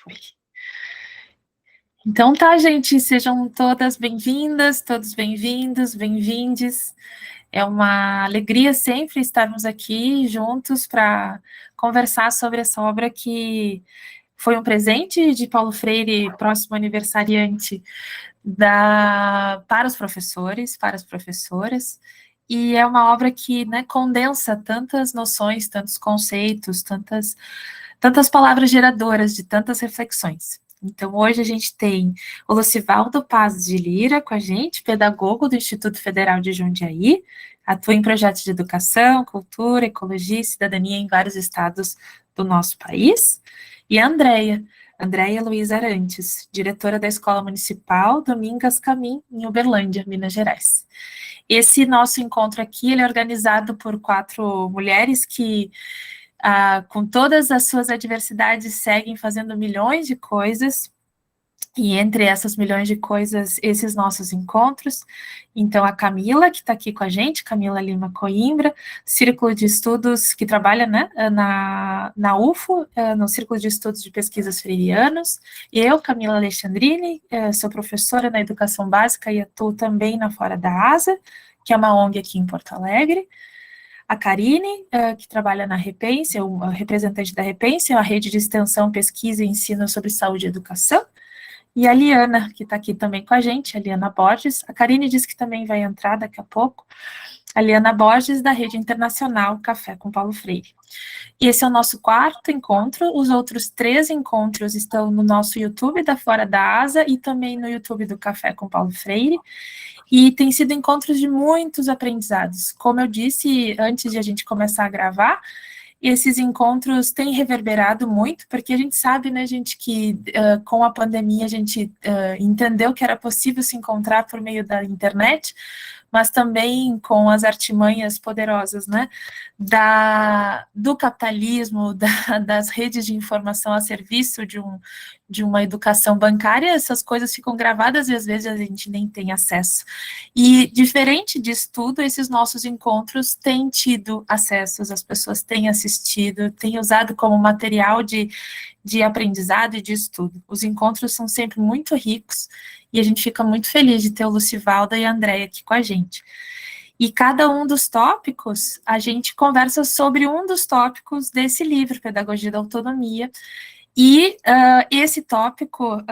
Foi. Então tá, gente, sejam todas bem-vindas, todos bem-vindos, bem-vindes. É uma alegria sempre estarmos aqui juntos para conversar sobre essa obra que foi um presente de Paulo Freire, próximo aniversariante, para os professores, para as professoras, e é uma obra que, né, condensa tantas noções, tantos conceitos, tantas palavras geradoras de tantas reflexões. Então, hoje a gente tem o Lucivaldo Paz de Lira com a gente, pedagogo do Instituto Federal de Jundiaí, atua em projetos de educação, cultura, ecologia e cidadania em vários estados do nosso país, e a Andréia Luiz Arantes, diretora da Escola Municipal Domingas Camim, em Uberlândia, Minas Gerais. Esse nosso encontro aqui, ele é organizado por 4 mulheres que, com todas as suas adversidades, seguem fazendo milhões de coisas, e entre essas milhões de coisas, esses nossos encontros. Então, a Camila, que está aqui com a gente, Camila Lima Coimbra, Círculo de Estudos, que trabalha, né, na UFO, no Círculo de Estudos de Pesquisas Freirianos. Eu, Camila Alexandrini, sou professora na Educação Básica e atuo também na Fora da Asa, que é uma ONG aqui em Porto Alegre. A Karine, que trabalha na Repense, a representante da Repense, a rede de extensão, pesquisa e ensino sobre saúde e educação. E a Liana, que está aqui também com a gente, a Liana Borges. A Karine disse que também vai entrar daqui a pouco. A Liana Borges, da Rede Internacional Café com Paulo Freire. E esse é o nosso 4º encontro. Os outros 3 encontros estão no nosso YouTube da Fora da Asa e também no YouTube do Café com Paulo Freire. E tem sido encontros de muitos aprendizados. Como eu disse antes de a gente começar a gravar, esses encontros têm reverberado muito, porque a gente sabe, né, gente, que com a pandemia a gente entendeu que era possível se encontrar por meio da internet, mas também com as artimanhas poderosas, né, do capitalismo, das redes de informação a serviço de uma educação bancária, essas coisas ficam gravadas e às vezes a gente nem tem acesso. E diferente disso tudo, esses nossos encontros têm tido acessos, as pessoas têm assistido, têm usado como material de aprendizado e de estudo. Os encontros são sempre muito ricos e a gente fica muito feliz de ter o Lucivaldo e a Andréia aqui com a gente. E cada um dos tópicos, a gente conversa sobre um dos tópicos desse livro, Pedagogia da Autonomia. E esse tópico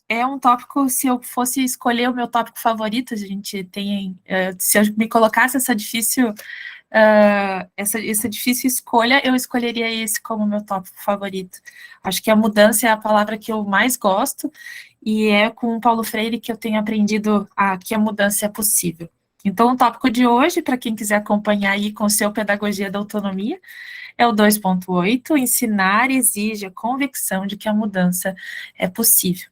é um tópico, se eu fosse escolher o meu tópico favorito, a gente tem, se eu me colocasse essa difícil escolha, eu escolheria esse como meu tópico favorito. Acho que a mudança é a palavra que eu mais gosto, e é com o Paulo Freire que eu tenho aprendido que a mudança é possível. Então, o tópico de hoje, para quem quiser acompanhar aí com o seu Pedagogia da Autonomia, é o 2.8, ensinar exige a convicção de que a mudança é possível.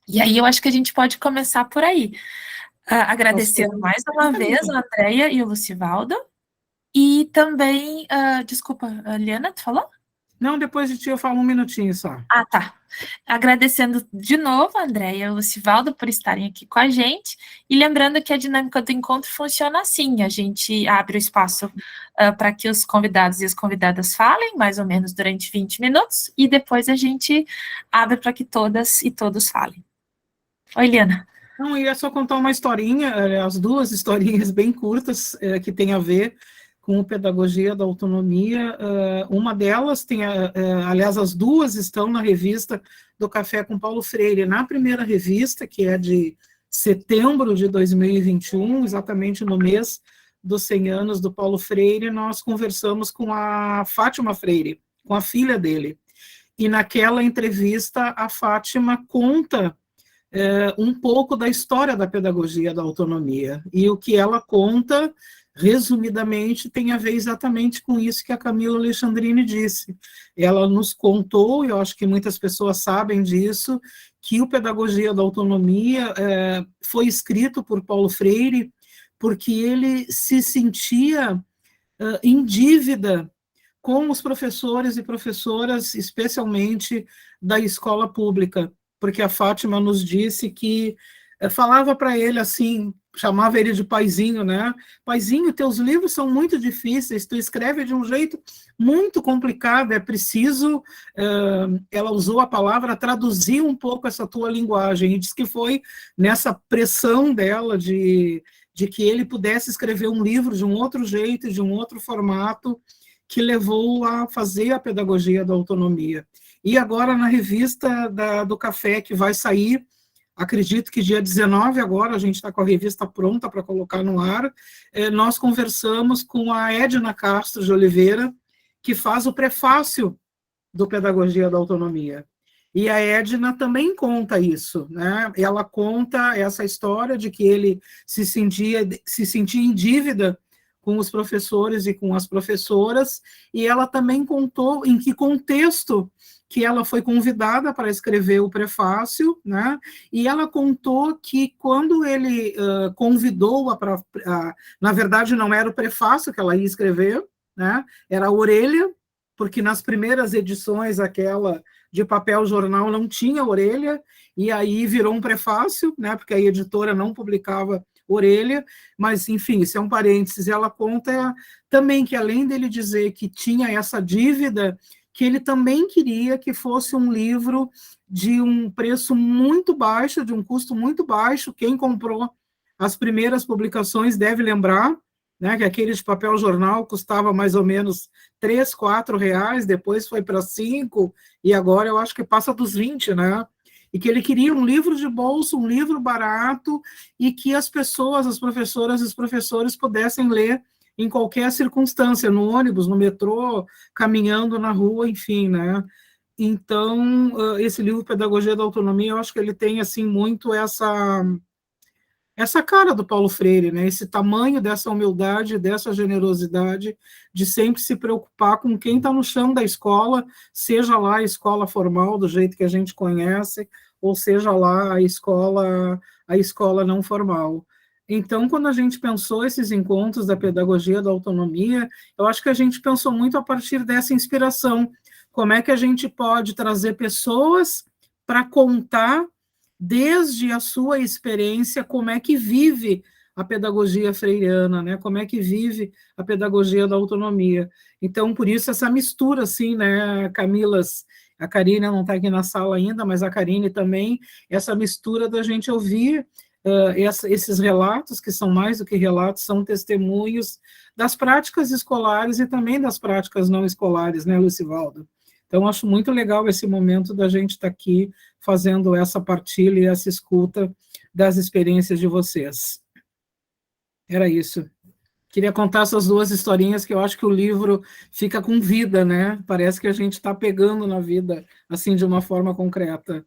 E aí eu acho que a gente pode começar por aí, agradecendo mais uma vez a Andréia e o Lucivaldo, e também, desculpa, Liana, tu falou? Não, depois de ti eu falo um minutinho só. Ah, tá. Agradecendo de novo a Andréia e o Lucivaldo por estarem aqui com a gente, e lembrando que a dinâmica do encontro funciona assim, a gente abre o espaço para que os convidados e as convidadas falem, mais ou menos durante 20 minutos, e depois a gente abre para que todas e todos falem. Oi, Liana. Não, eu ia só contar uma historinha, as 2 historinhas bem curtas, que tem a ver com Pedagogia da Autonomia. Uma delas tem, aliás, as 2 estão na revista do Café com Paulo Freire. Na primeira revista, que é de setembro de 2021, exatamente no mês dos 100 anos do Paulo Freire, nós conversamos com a Fátima Freire, com a filha dele. E naquela entrevista, a Fátima conta um pouco da história da pedagogia da autonomia. E o que ela conta, resumidamente, tem a ver exatamente com isso que a Camila Alexandrini disse. Ela nos contou, e eu acho que muitas pessoas sabem disso, que o Pedagogia da Autonomia foi escrito por Paulo Freire porque ele se sentia em dívida com os professores e professoras, especialmente da escola pública, porque a Fátima nos disse que falava para ele assim, chamava ele de paizinho, né? Paizinho, teus livros são muito difíceis, tu escreve de um jeito muito complicado, é preciso, ela usou a palavra, traduzir um pouco essa tua linguagem, e diz que foi nessa pressão dela de que ele pudesse escrever um livro de um outro jeito, de um outro formato, que levou a fazer a pedagogia da autonomia. E agora, na revista do Café, que vai sair, acredito que dia 19 agora, a gente está com a revista pronta para colocar no ar, nós conversamos com a Edna Castro de Oliveira, que faz o prefácio do Pedagogia da Autonomia. E a Edna também conta isso, né? Ela conta essa história de que ele se sentia em dívida com os professores e com as professoras, e ela também contou em que contexto que ela foi convidada para escrever o prefácio, né? E ela contou que quando ele convidou-a para... na verdade, não era o prefácio que ela ia escrever, né? Era a orelha, porque nas primeiras edições, aquela de papel jornal não tinha orelha, e aí virou um prefácio, né? Porque a editora não publicava orelha, mas, enfim, isso é um parênteses. E ela conta também que, além dele dizer que tinha essa dívida, que ele também queria que fosse um livro de um preço muito baixo, de um custo muito baixo. Quem comprou as primeiras publicações deve lembrar, né, que aquele de papel jornal custava mais ou menos R$ 3, R$ 4, depois foi para 5, e agora eu acho que passa dos 20, né? E que ele queria um livro de bolso, um livro barato, e que as pessoas, as professoras e os professores pudessem ler em qualquer circunstância, no ônibus, no metrô, caminhando na rua, enfim, né? Então, esse livro Pedagogia da Autonomia, eu acho que ele tem, assim, muito essa cara do Paulo Freire, né? Esse tamanho dessa humildade, dessa generosidade, de sempre se preocupar com quem está no chão da escola, seja lá a escola formal, do jeito que a gente conhece, ou seja lá a escola não formal. Então, quando a gente pensou esses encontros da pedagogia da autonomia, eu acho que a gente pensou muito a partir dessa inspiração. Como é que a gente pode trazer pessoas para contar, desde a sua experiência, como é que vive a pedagogia freiriana, né? Como é que vive a pedagogia da autonomia. Então, por isso, essa mistura, assim, né, Camilas, a Karine não está aqui na sala ainda, mas a Karine também, essa mistura da gente ouvir esses relatos, que são mais do que relatos, são testemunhos das práticas escolares e também das práticas não escolares, né, Lucivaldo? Então, acho muito legal esse momento da gente estar aqui fazendo essa partilha e essa escuta das experiências de vocês. Era isso. Queria contar essas duas historinhas, que eu acho que o livro fica com vida, né? Parece que a gente está pegando na vida, assim, de uma forma concreta.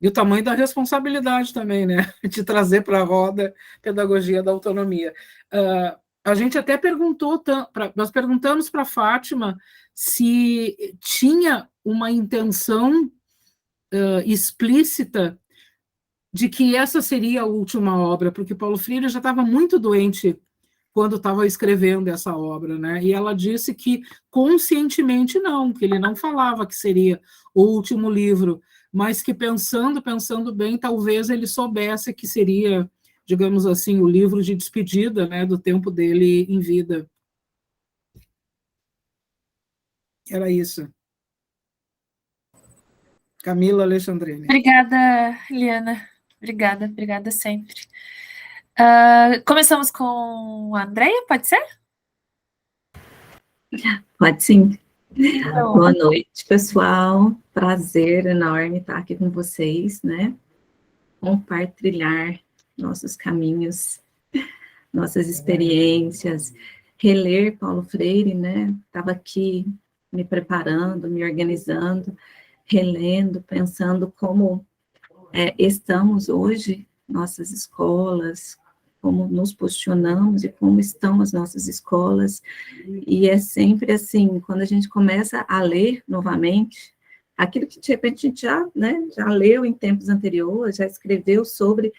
E o tamanho da responsabilidade também, né? De trazer para a roda pedagogia da autonomia. A gente até perguntou, nós perguntamos para a Fátima se tinha uma intenção explícita de que essa seria a última obra, porque Paulo Freire já estava muito doente quando estava escrevendo essa obra, né? E ela disse que conscientemente não, que ele não falava que seria o último livro, mas que pensando bem, talvez ele soubesse que seria, digamos assim, o livro de despedida, né, do tempo dele em vida. Era isso. Camila Alexandrini. Obrigada, Liana. Obrigada sempre. Começamos com a Andreia, pode ser? Pode sim. Boa noite, pessoal. Prazer enorme estar aqui com vocês, né? Compartilhar nossos caminhos, nossas experiências, reler Paulo Freire, né? Estava aqui me preparando, me organizando, relendo, pensando como estamos hoje, nossas escolas, como nos posicionamos e como estão as nossas escolas, e é sempre assim, quando a gente começa a ler novamente, aquilo que de repente a gente já leu em tempos anteriores, já escreveu sobre,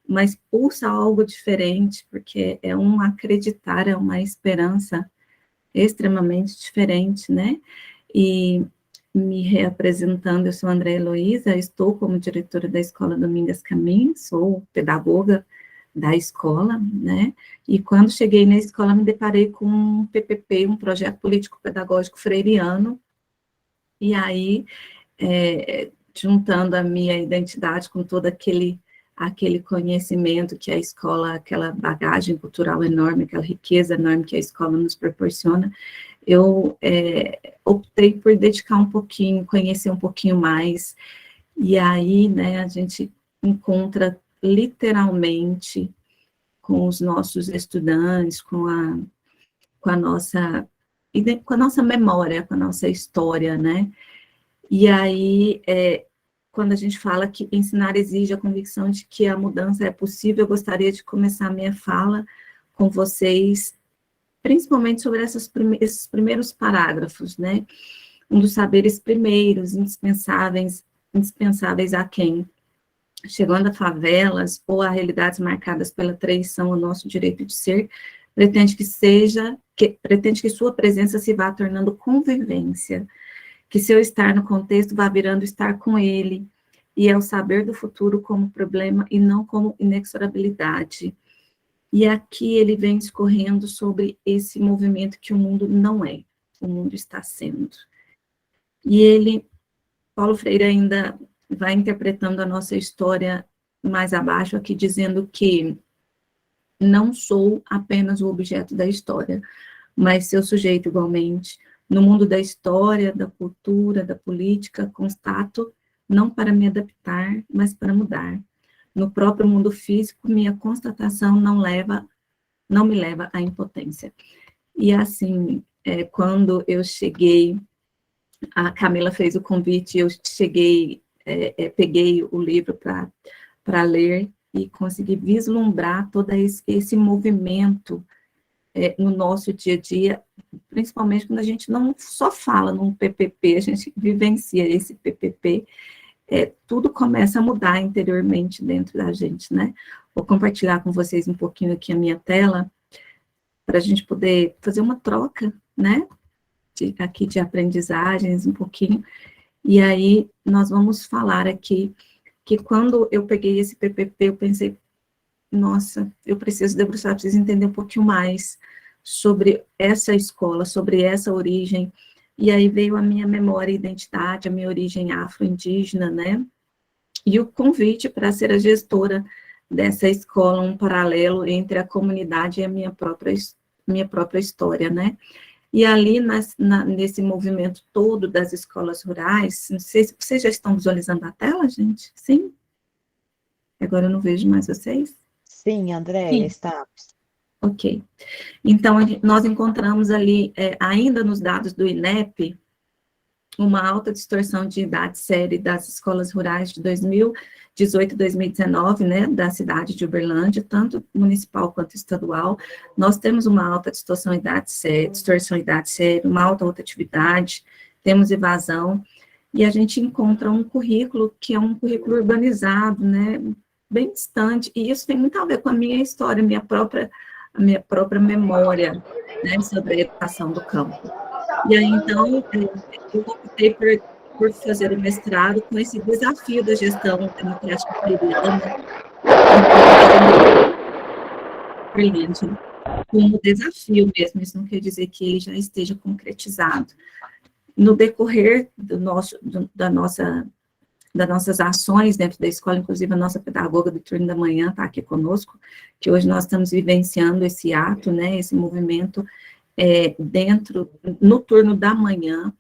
mas pulsa algo diferente, porque é um acreditar, é uma esperança extremamente diferente, né? E me reapresentando, eu sou Andréa Heloísa, estou como diretora da Escola Domingas Caminho, sou pedagoga da escola, né? E quando cheguei na escola, me deparei com um PPP, um projeto político-pedagógico freiriano, e aí, juntando a minha identidade com todo aquele conhecimento que a escola, aquela bagagem cultural enorme, aquela riqueza enorme que a escola nos proporciona, eu optei por dedicar um pouquinho, conhecer um pouquinho mais, e aí, né, a gente encontra literalmente com os nossos estudantes, com a nossa memória, com a nossa história, né? E aí, quando a gente fala que ensinar exige a convicção de que a mudança é possível, eu gostaria de começar a minha fala com vocês, principalmente sobre esses primeiros parágrafos, né? Um dos saberes primeiros, indispensáveis a quem, chegando a favelas ou a realidades marcadas pela traição ao nosso direito de ser, pretende que sua presença se vá tornando convivência, que seu estar no contexto vá virando estar com ele, e é o saber do futuro como problema e não como inexorabilidade. E aqui ele vem discorrendo sobre esse movimento que o mundo não é, o mundo está sendo. E Paulo Freire ainda vai interpretando a nossa história mais abaixo aqui, dizendo que não sou apenas o objeto da história, mas seu sujeito igualmente. No mundo da história, da cultura, da política, constato, não para me adaptar, mas para mudar. No próprio mundo físico, minha constatação não me leva à impotência. E assim, quando eu cheguei, a Camila fez o convite, eu cheguei, peguei o livro para ler e consegui vislumbrar todo esse movimento no nosso dia a dia, principalmente quando a gente não só fala num PPP, a gente vivencia esse PPP, tudo começa a mudar interiormente dentro da gente, né? Vou compartilhar com vocês um pouquinho aqui a minha tela, para a gente poder fazer uma troca, né? Aqui de aprendizagens, um pouquinho, e aí nós vamos falar aqui, que quando eu peguei esse PPP, eu pensei, nossa, eu preciso debruçar, preciso entender um pouquinho mais sobre essa escola, sobre essa origem, e aí veio a minha memória e identidade, a minha origem afro-indígena, né, e o convite para ser a gestora dessa escola, um paralelo entre a comunidade e a minha própria história, né. E ali, nesse movimento todo das escolas rurais, não sei se vocês já estão visualizando a tela, gente? Sim? Agora eu não vejo mais vocês? Sim, Andréia, estamos. Ok. Então, nós encontramos ali, ainda nos dados do INEP, uma alta distorção de idade série das escolas rurais de 2018 e 2019, né, da cidade de Uberlândia, tanto municipal quanto estadual. Nós temos uma alta distorção de idade séria, uma alta rotatividade, temos evasão, e a gente encontra um currículo que é um currículo urbanizado, né, bem distante, e isso tem muito a ver com a minha história, a minha própria memória, né, sobre a educação do campo. E aí, então, eu optei por fazer o mestrado com esse desafio da gestão democrática freiriana, como desafio mesmo, isso não quer dizer que ele já esteja concretizado. No decorrer das nossas ações dentro da escola, inclusive a nossa pedagoga do turno da manhã está aqui conosco, que hoje nós estamos vivenciando esse ato, né, esse movimento no turno da manhã,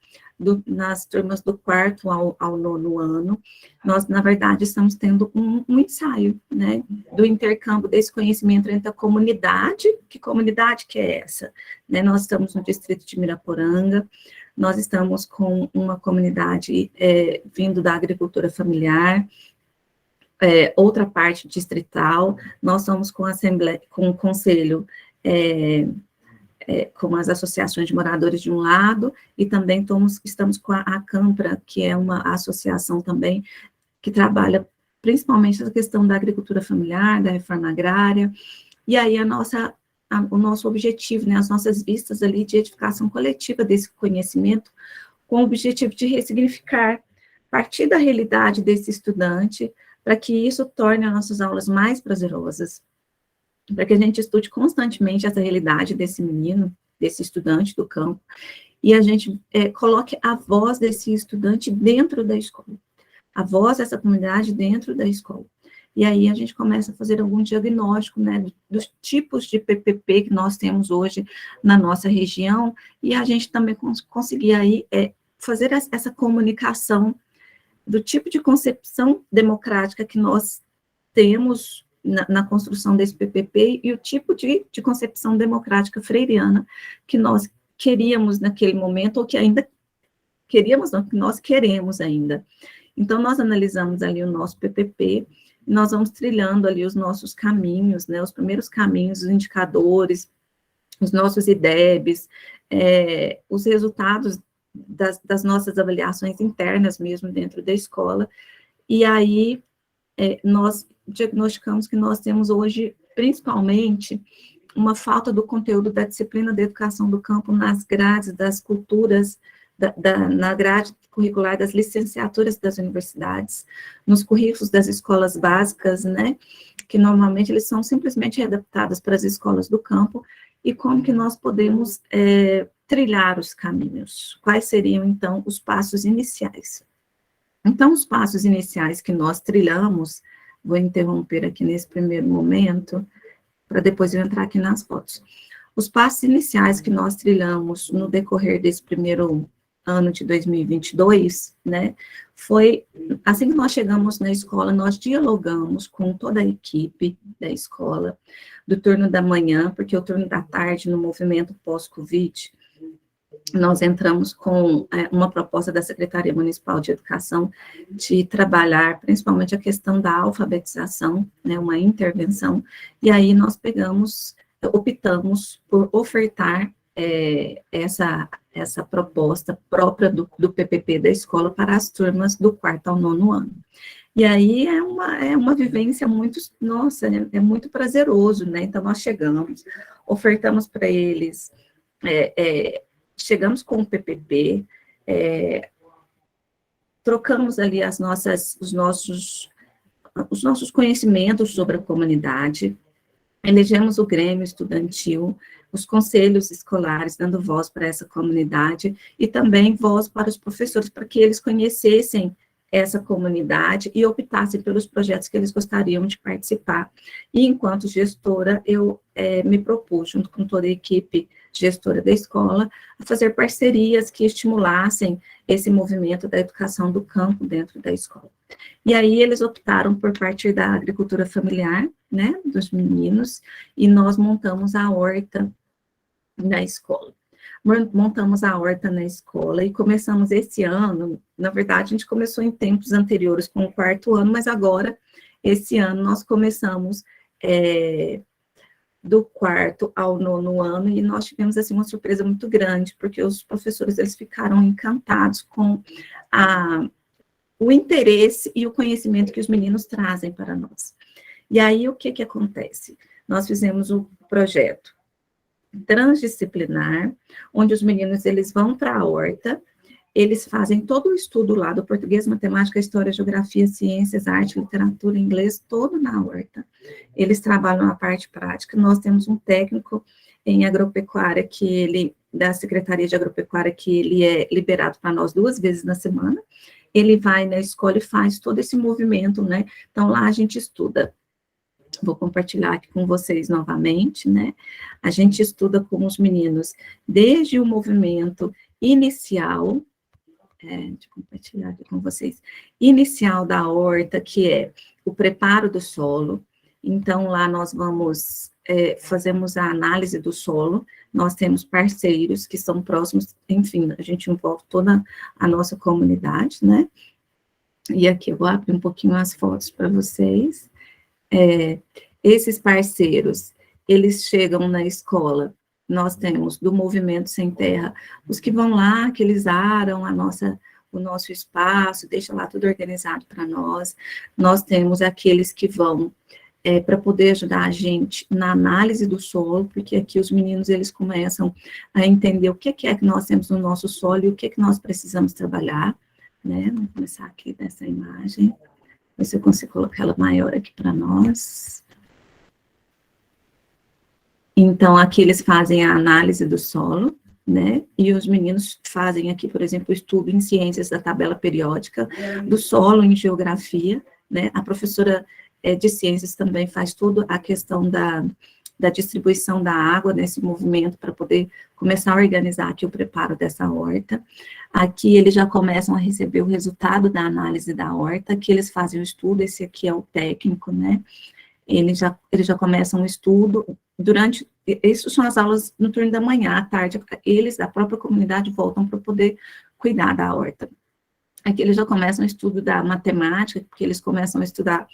nas turmas do 4º ao 9º ano, nós, na verdade, estamos tendo um ensaio, né, do intercâmbio desse conhecimento entre a comunidade, que comunidade que é essa? Né, nós estamos no distrito de Miraporanga, nós estamos com uma comunidade vindo da agricultura familiar, outra parte distrital, nós estamos com o conselho, com as associações de moradores de um lado, e também estamos com a Campra, que é uma associação também que trabalha principalmente essa questão da agricultura familiar, da reforma agrária, e aí o nosso objetivo, né, as nossas vistas ali de edificação coletiva desse conhecimento, com o objetivo de ressignificar, partir da realidade desse estudante, para que isso torne as nossas aulas mais prazerosas, para que a gente estude constantemente essa realidade desse menino, desse estudante do campo, e a gente coloque a voz desse estudante dentro da escola, a voz dessa comunidade dentro da escola. E aí a gente começa a fazer algum diagnóstico, né, dos tipos de PPP que nós temos hoje na nossa região, e a gente também conseguir aí fazer essa comunicação do tipo de concepção democrática que nós temos na construção desse PPP e o tipo de concepção democrática freiriana que nós queríamos naquele momento, ou que ainda queríamos, não, que nós queremos ainda. Então, nós analisamos ali o nosso PPP, nós vamos trilhando ali os nossos caminhos, né, os primeiros caminhos, os indicadores, os nossos IDEBs, os resultados das nossas avaliações internas mesmo dentro da escola, e aí nós diagnosticamos que nós temos hoje, principalmente, uma falta do conteúdo da disciplina da educação do campo nas grades das culturas, na grade curricular das licenciaturas das universidades, nos currículos das escolas básicas, né, que normalmente eles são simplesmente readaptados para as escolas do campo, e como que nós podemos trilhar os caminhos. Quais seriam, então, os passos iniciais? Então, os passos iniciais que nós trilhamos, vou interromper aqui nesse primeiro momento, para depois eu entrar aqui nas fotos. Os passos iniciais que nós trilhamos no decorrer desse primeiro ano de 2022, né, foi, assim que nós chegamos na escola, nós dialogamos com toda a equipe da escola, do turno da manhã, porque o turno da tarde, no movimento pós-Covid, nós entramos com uma proposta da Secretaria Municipal de Educação de trabalhar principalmente a questão da alfabetização, né, uma intervenção, e aí nós optamos por ofertar essa proposta própria do PPP da escola para as turmas do 4º ao 9º ano. E aí é uma vivência muito, nossa, é muito prazeroso, né? Então, nós chegamos, ofertamos para eles, chegamos com o PPP, trocamos ali os nossos conhecimentos sobre a comunidade, elegemos o Grêmio Estudantil, os conselhos escolares, dando voz para essa comunidade, e também voz para os professores, para que eles conhecessem essa comunidade e optassem pelos projetos que eles gostariam de participar. E, enquanto gestora, eu me propus, junto com toda a equipe gestora da escola, a fazer parcerias que estimulassem esse movimento da educação do campo dentro da escola. E aí eles optaram por partir da agricultura familiar, né, dos meninos, e nós montamos a horta na escola. Montamos a horta na escola e começamos esse ano, na verdade, a gente começou em tempos anteriores com o 4º ano, mas agora, esse ano, nós começamos do 4º ao 9º ano, e nós tivemos, assim, uma surpresa muito grande, porque os professores, eles ficaram encantados com o interesse e o conhecimento que os meninos trazem para nós. E aí, o que acontece? Nós fizemos um projeto transdisciplinar, onde os meninos, eles vão para a horta, eles fazem todo o estudo lá do português, matemática, história, geografia, ciências, arte, literatura, inglês, todo na horta. Eles trabalham a parte prática. Nós temos um técnico em agropecuária, da Secretaria de Agropecuária, que ele é liberado para nós 2 vezes na semana. Ele vai na escola e faz todo esse movimento, né? Então, lá a gente estuda. Vou compartilhar aqui com vocês novamente, né? A gente estuda com os meninos desde o movimento inicial, deixa eu compartilhar aqui com vocês, inicial da horta, que é o preparo do solo. Então, lá nós fazemos a análise do solo, nós temos parceiros que são próximos, enfim, a gente envolve toda a nossa comunidade, né? E aqui eu vou abrir um pouquinho as fotos para vocês. Esses parceiros, eles chegam na escola, nós temos do Movimento Sem Terra, os que vão lá, que eles aram o nosso espaço, deixam lá tudo organizado para nós. Nós temos aqueles que vão para poder ajudar a gente na análise do solo, porque aqui os meninos, eles começam a entender o que é que nós temos no nosso solo e o que é que nós precisamos trabalhar, né? Vamos começar aqui nessa imagem. Ver se eu consigo colocar ela maior aqui para nós. Então, aqui eles fazem a análise do solo, né? E os meninos fazem aqui, por exemplo, o estudo em ciências da tabela periódica, do solo em geografia, né? A professora de ciências também faz tudo a questão da distribuição da água nesse movimento para poder começar a organizar aqui o preparo dessa horta. Aqui eles já começam a receber o resultado da análise da horta, que eles fazem o estudo, esse aqui é o técnico, né? Eles já começam o estudo, isso são as aulas no turno da manhã, à tarde, eles da própria comunidade voltam para poder cuidar da horta. Aqui eles já começam o estudo da matemática, porque eles começam a estudar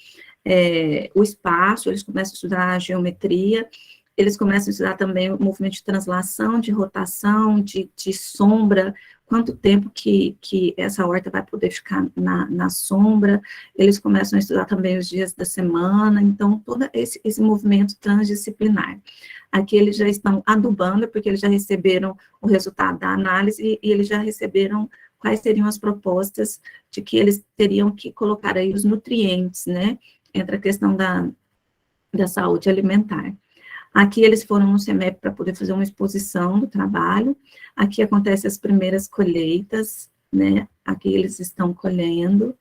o espaço, eles começam a estudar a geometria, eles começam a estudar também o movimento de translação, de rotação, de sombra, quanto tempo que essa horta vai poder ficar na sombra, eles começam a estudar também os dias da semana, então, todo esse movimento transdisciplinar. Aqui eles já estão adubando, porque eles já receberam o resultado da análise e eles já receberam quais seriam as propostas de que eles teriam que colocar aí os nutrientes, né, entre a questão da saúde alimentar. Aqui eles foram no CEMEP para poder fazer uma exposição do trabalho, aqui acontecem as primeiras colheitas, né, aqui eles estão colhendo,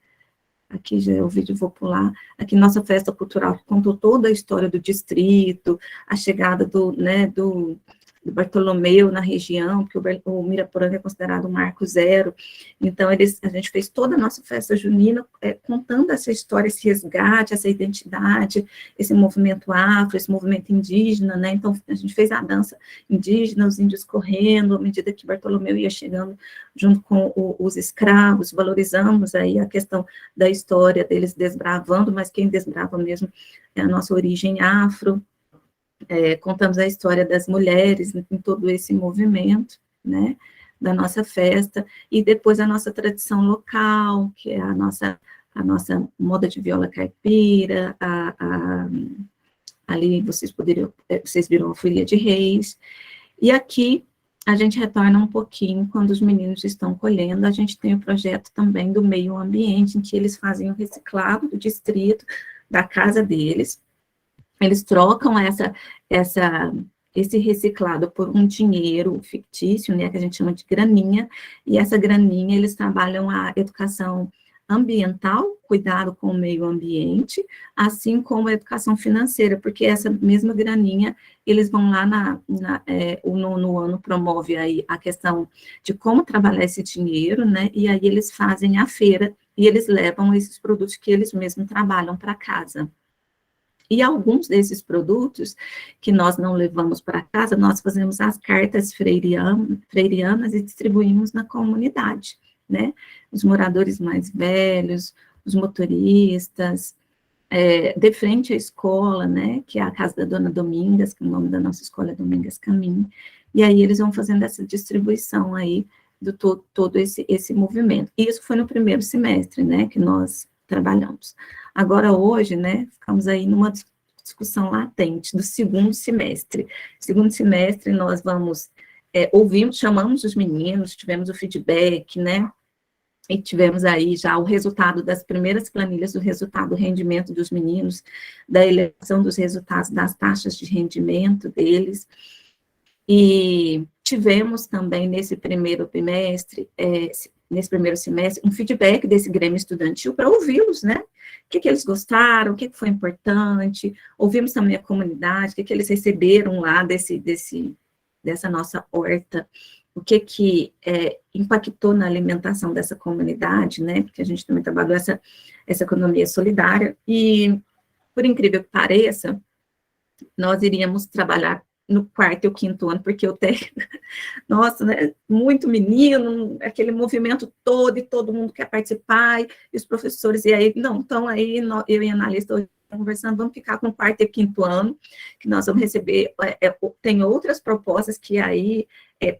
aqui já é o vídeo, vou pular, aqui nossa festa cultural contou toda a história do distrito, a chegada do Bartolomeu na região, porque o Miraporanga é considerado um marco zero, então a gente fez toda a nossa festa junina contando essa história, esse resgate, essa identidade, esse movimento afro, esse movimento indígena, né, então a gente fez a dança indígena, os índios correndo, à medida que Bartolomeu ia chegando junto com os escravos, valorizamos aí a questão da história deles desbravando, mas quem desbrava mesmo é a nossa origem afro, contamos a história das mulheres em todo esse movimento, né, da nossa festa, e depois a nossa tradição local, que é a nossa moda de viola caipira, ali vocês viram a folia de reis, e aqui a gente retorna um pouquinho quando os meninos estão colhendo, a gente tem o projeto também do meio ambiente, em que eles fazem o reciclado do distrito, da casa deles, eles trocam esse reciclado por um dinheiro fictício, né, que a gente chama de graninha, e essa graninha eles trabalham a educação ambiental, cuidado com o meio ambiente, assim como a educação financeira, porque essa mesma graninha, eles vão lá no ano promove aí a questão de como trabalhar esse dinheiro, né, e aí eles fazem a feira, e eles levam esses produtos que eles mesmos trabalham para casa. E alguns desses produtos que nós não levamos para casa, nós fazemos as cartas freirianas e distribuímos na comunidade, né? Os moradores mais velhos, os motoristas, de frente à escola, né? Que é a casa da Dona Domingas, que o nome da nossa escola é Domingas Caminho, e aí eles vão fazendo essa distribuição aí do todo esse movimento. E isso foi no primeiro semestre, né? Que nós trabalhamos. Agora, hoje, né, ficamos aí numa discussão latente do segundo semestre. Segundo semestre, nós vamos, chamamos os meninos, tivemos o feedback, né, e tivemos aí já o resultado das primeiras planilhas do resultado do rendimento dos meninos, da elevação dos resultados das taxas de rendimento deles, e tivemos também nesse primeiro semestre, um feedback desse Grêmio Estudantil para ouvi-los, né? O que eles gostaram, o que foi importante, ouvimos também a comunidade, o que eles receberam lá dessa nossa horta, o que impactou na alimentação dessa comunidade, né? Porque a gente também trabalhou essa economia solidária, e, por incrível que pareça, nós iríamos trabalhar no quarto e o quinto ano, porque eu tenho, nossa, né, muito menino, aquele movimento todo, e todo mundo quer participar, e os professores, e aí, não, então aí, eu e a analista hoje conversando, vamos ficar com o quarto e quinto ano, que nós vamos receber, tem outras propostas que aí,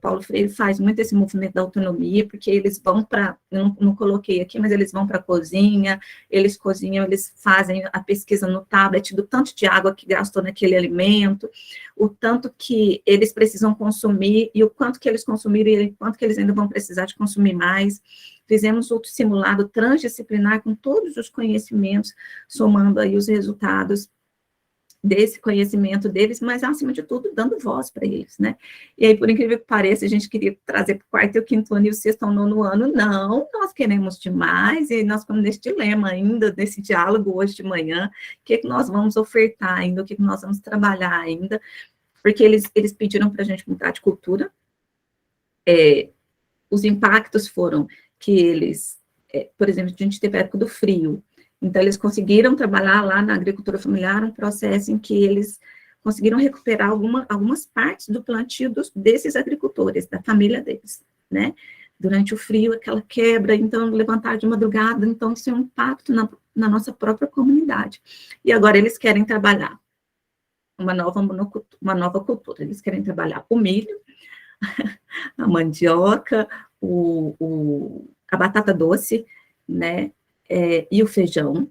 Paulo Freire faz muito esse movimento da autonomia, porque eles vão para, não coloquei aqui, mas eles vão para a cozinha, eles cozinham, eles fazem a pesquisa no tablet do tanto de água que gastou naquele alimento, o tanto que eles precisam consumir, e o quanto que eles consumiram, e o quanto que eles ainda vão precisar de consumir mais. Fizemos outro simulado transdisciplinar com todos os conhecimentos, somando aí os resultados desse conhecimento deles, mas, acima de tudo, dando voz para eles, né? E aí, por incrível que pareça, a gente queria trazer para o quarto e o quinto ano e o sexto ao nono ano, não, nós queremos demais, e nós ficamos nesse dilema ainda, nesse diálogo hoje de manhã, o que nós vamos ofertar ainda, o que nós vamos trabalhar ainda, porque eles pediram para a gente mudar de cultura. Os impactos foram que eles, por exemplo, a gente teve a época do frio, então eles conseguiram trabalhar lá na agricultura familiar um processo em que eles conseguiram recuperar algumas partes do plantio desses agricultores, da família deles, né? Durante o frio, aquela quebra, então levantar de madrugada, então isso é um impacto na nossa própria comunidade. E agora eles querem trabalhar uma nova cultura, eles querem trabalhar o milho, a mandioca, a batata doce, né, e o feijão,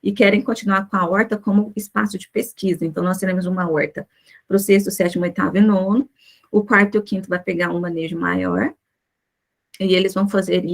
e querem continuar com a horta como espaço de pesquisa. Então, nós teremos uma horta para o sexto, sétimo, oitavo e nono, o quarto e o quinto vai pegar um manejo maior, e eles vão fazer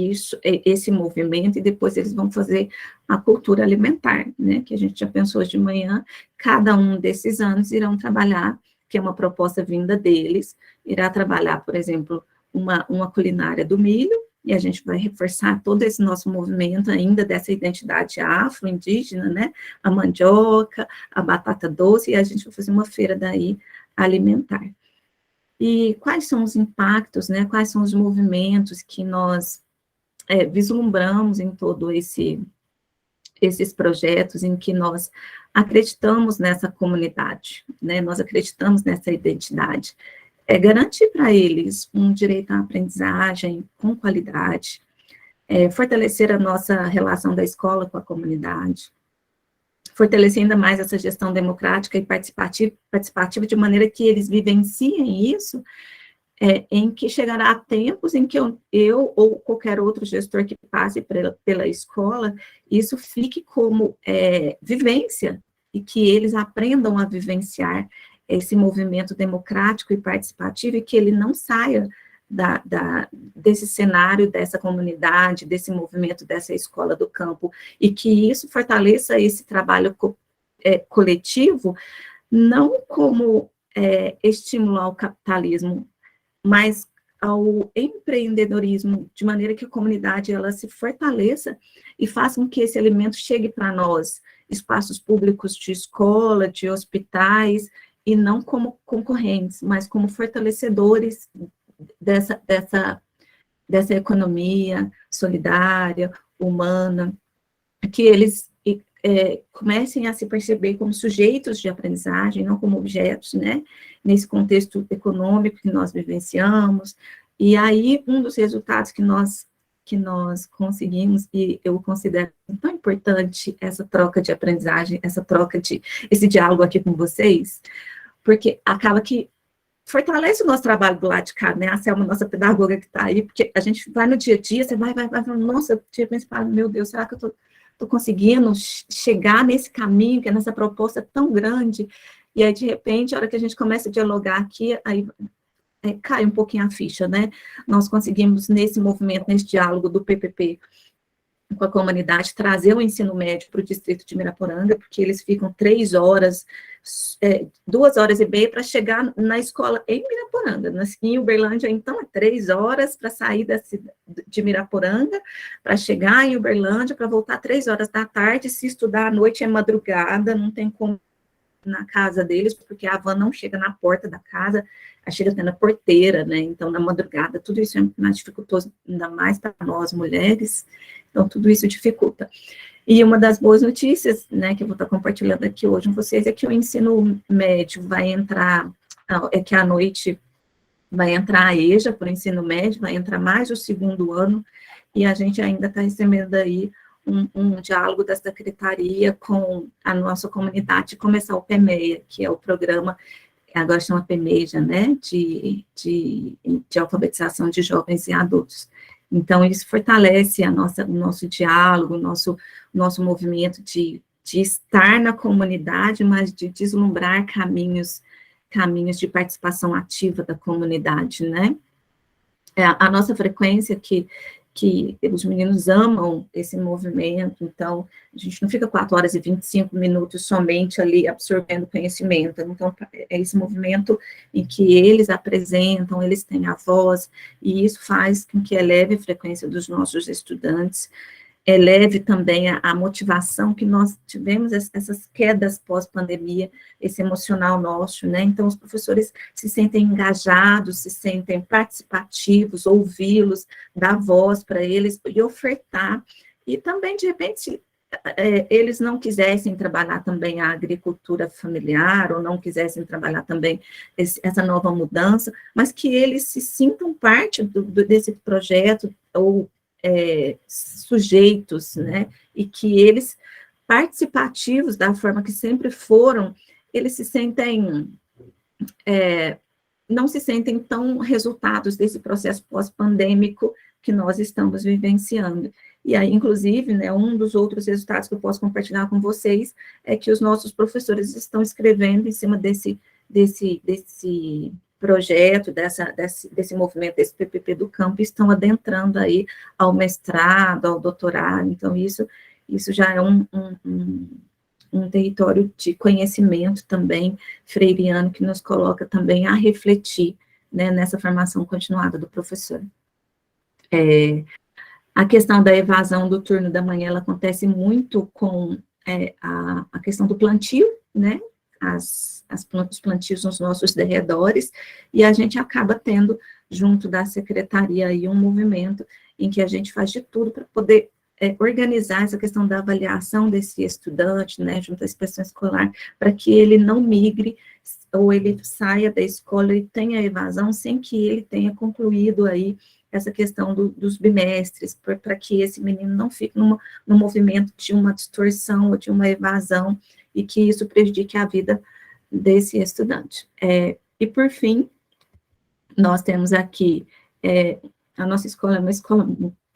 esse movimento, e depois eles vão fazer a cultura alimentar, né, que a gente já pensou hoje de manhã, cada um desses anos irão trabalhar, que é uma proposta vinda deles, irá trabalhar, por exemplo, uma culinária do milho, e a gente vai reforçar todo esse nosso movimento ainda dessa identidade afro-indígena, né, a mandioca, a batata doce, e a gente vai fazer uma feira daí alimentar. E quais são os impactos, né, quais são os movimentos que nós vislumbramos em todo esses projetos em que nós acreditamos nessa comunidade, né, nós acreditamos nessa identidade, garantir para eles um direito à aprendizagem com qualidade, fortalecer a nossa relação da escola com a comunidade, fortalecer ainda mais essa gestão democrática e participativa de maneira que eles vivenciem isso, em que chegará tempos em que eu ou qualquer outro gestor que passe pela escola, isso fique como vivência, e que eles aprendam a vivenciar esse movimento democrático e participativo, e que ele não saia desse cenário, dessa comunidade, desse movimento, dessa escola do campo, e que isso fortaleça esse trabalho coletivo, não como estímulo ao capitalismo, mas ao empreendedorismo, de maneira que a comunidade ela se fortaleça e faça com que esse alimento chegue para nós, espaços públicos de escola, de hospitais, e não como concorrentes, mas como fortalecedores dessa economia solidária, humana, que eles comecem a se perceber como sujeitos de aprendizagem, não como objetos, né, nesse contexto econômico que nós vivenciamos. E aí, um dos resultados que nós conseguimos, e eu considero tão importante essa troca de aprendizagem, esse diálogo aqui com vocês, porque acaba que fortalece o nosso trabalho do lado de cá, né, a Selma, nossa pedagoga que está aí, porque a gente vai no dia a dia, você vai, nossa, dia principal, meu Deus, será que eu estou conseguindo chegar nesse caminho, que é nessa proposta tão grande, e aí, de repente, a hora que a gente começa a dialogar aqui, aí cai um pouquinho a ficha, né, nós conseguimos, nesse movimento, nesse diálogo do PPP, com a comunidade, trazer o ensino médio para o distrito de Miraporanga, porque eles ficam 3 horas, 2 horas e meia para chegar na escola em Miraporanga. Em Uberlândia, então, é 3 horas para sair de Miraporanga, para chegar em Uberlândia, para voltar 3 horas da tarde, se estudar à noite é madrugada, não tem como na casa deles, porque a van não chega na porta da casa, chega até na porteira, né, então, na madrugada, tudo isso é mais dificultoso, ainda mais para nós, mulheres, então, tudo isso dificulta. E uma das boas notícias, né, que eu vou estar compartilhando aqui hoje com vocês, é que o ensino médio vai entrar, que à noite vai entrar a EJA para o ensino médio, vai entrar mais o 2º ano, e a gente ainda está recebendo aí um diálogo da secretaria com a nossa comunidade, começar o PEMEA, que é o programa, agora chama PEMEJA, né, de alfabetização de jovens e adultos. Então, isso fortalece o nosso diálogo, o nosso movimento de estar na comunidade, mas de deslumbrar caminhos de participação ativa da comunidade, né? A nossa frequência, que que os meninos amam esse movimento, então a gente não fica 4 horas e 25 minutos somente ali absorvendo conhecimento, então é esse movimento em que eles apresentam, eles têm a voz, e isso faz com que eleve a frequência dos nossos estudantes, eleve também a motivação que nós tivemos, essas quedas pós-pandemia, esse emocional nosso, né? Então, os professores se sentem engajados, se sentem participativos, ouvi-los, dar voz para eles e ofertar. E também, de repente, se eles não quisessem trabalhar também a agricultura familiar, ou não quisessem trabalhar também essa nova mudança, mas que eles se sintam parte desse projeto, ou sujeitos, né, e que eles, participativos da forma que sempre foram, eles se sentem, não se sentem tão resultados desse processo pós-pandêmico que nós estamos vivenciando. E aí, inclusive, né, um dos outros resultados que eu posso compartilhar com vocês é que os nossos professores estão escrevendo em cima desse projeto, desse movimento, desse PPP do campo, estão adentrando aí ao mestrado, ao doutorado, então isso já é um território de conhecimento também freiriano, que nos coloca também a refletir, né, nessa formação continuada do professor. A questão da evasão do turno da manhã, ela acontece muito com a questão do plantio, né, os plantios nos nossos derredores, e a gente acaba tendo, junto da secretaria, aí, um movimento em que a gente faz de tudo para poder organizar essa questão da avaliação desse estudante, né, junto à inspeção escolar, para que ele não migre, ou ele saia da escola e tenha evasão, sem que ele tenha concluído aí essa questão dos bimestres, para que esse menino não fique no movimento de uma distorção ou de uma evasão, e que isso prejudique a vida desse estudante. E, por fim, nós temos aqui, a nossa escola é uma escola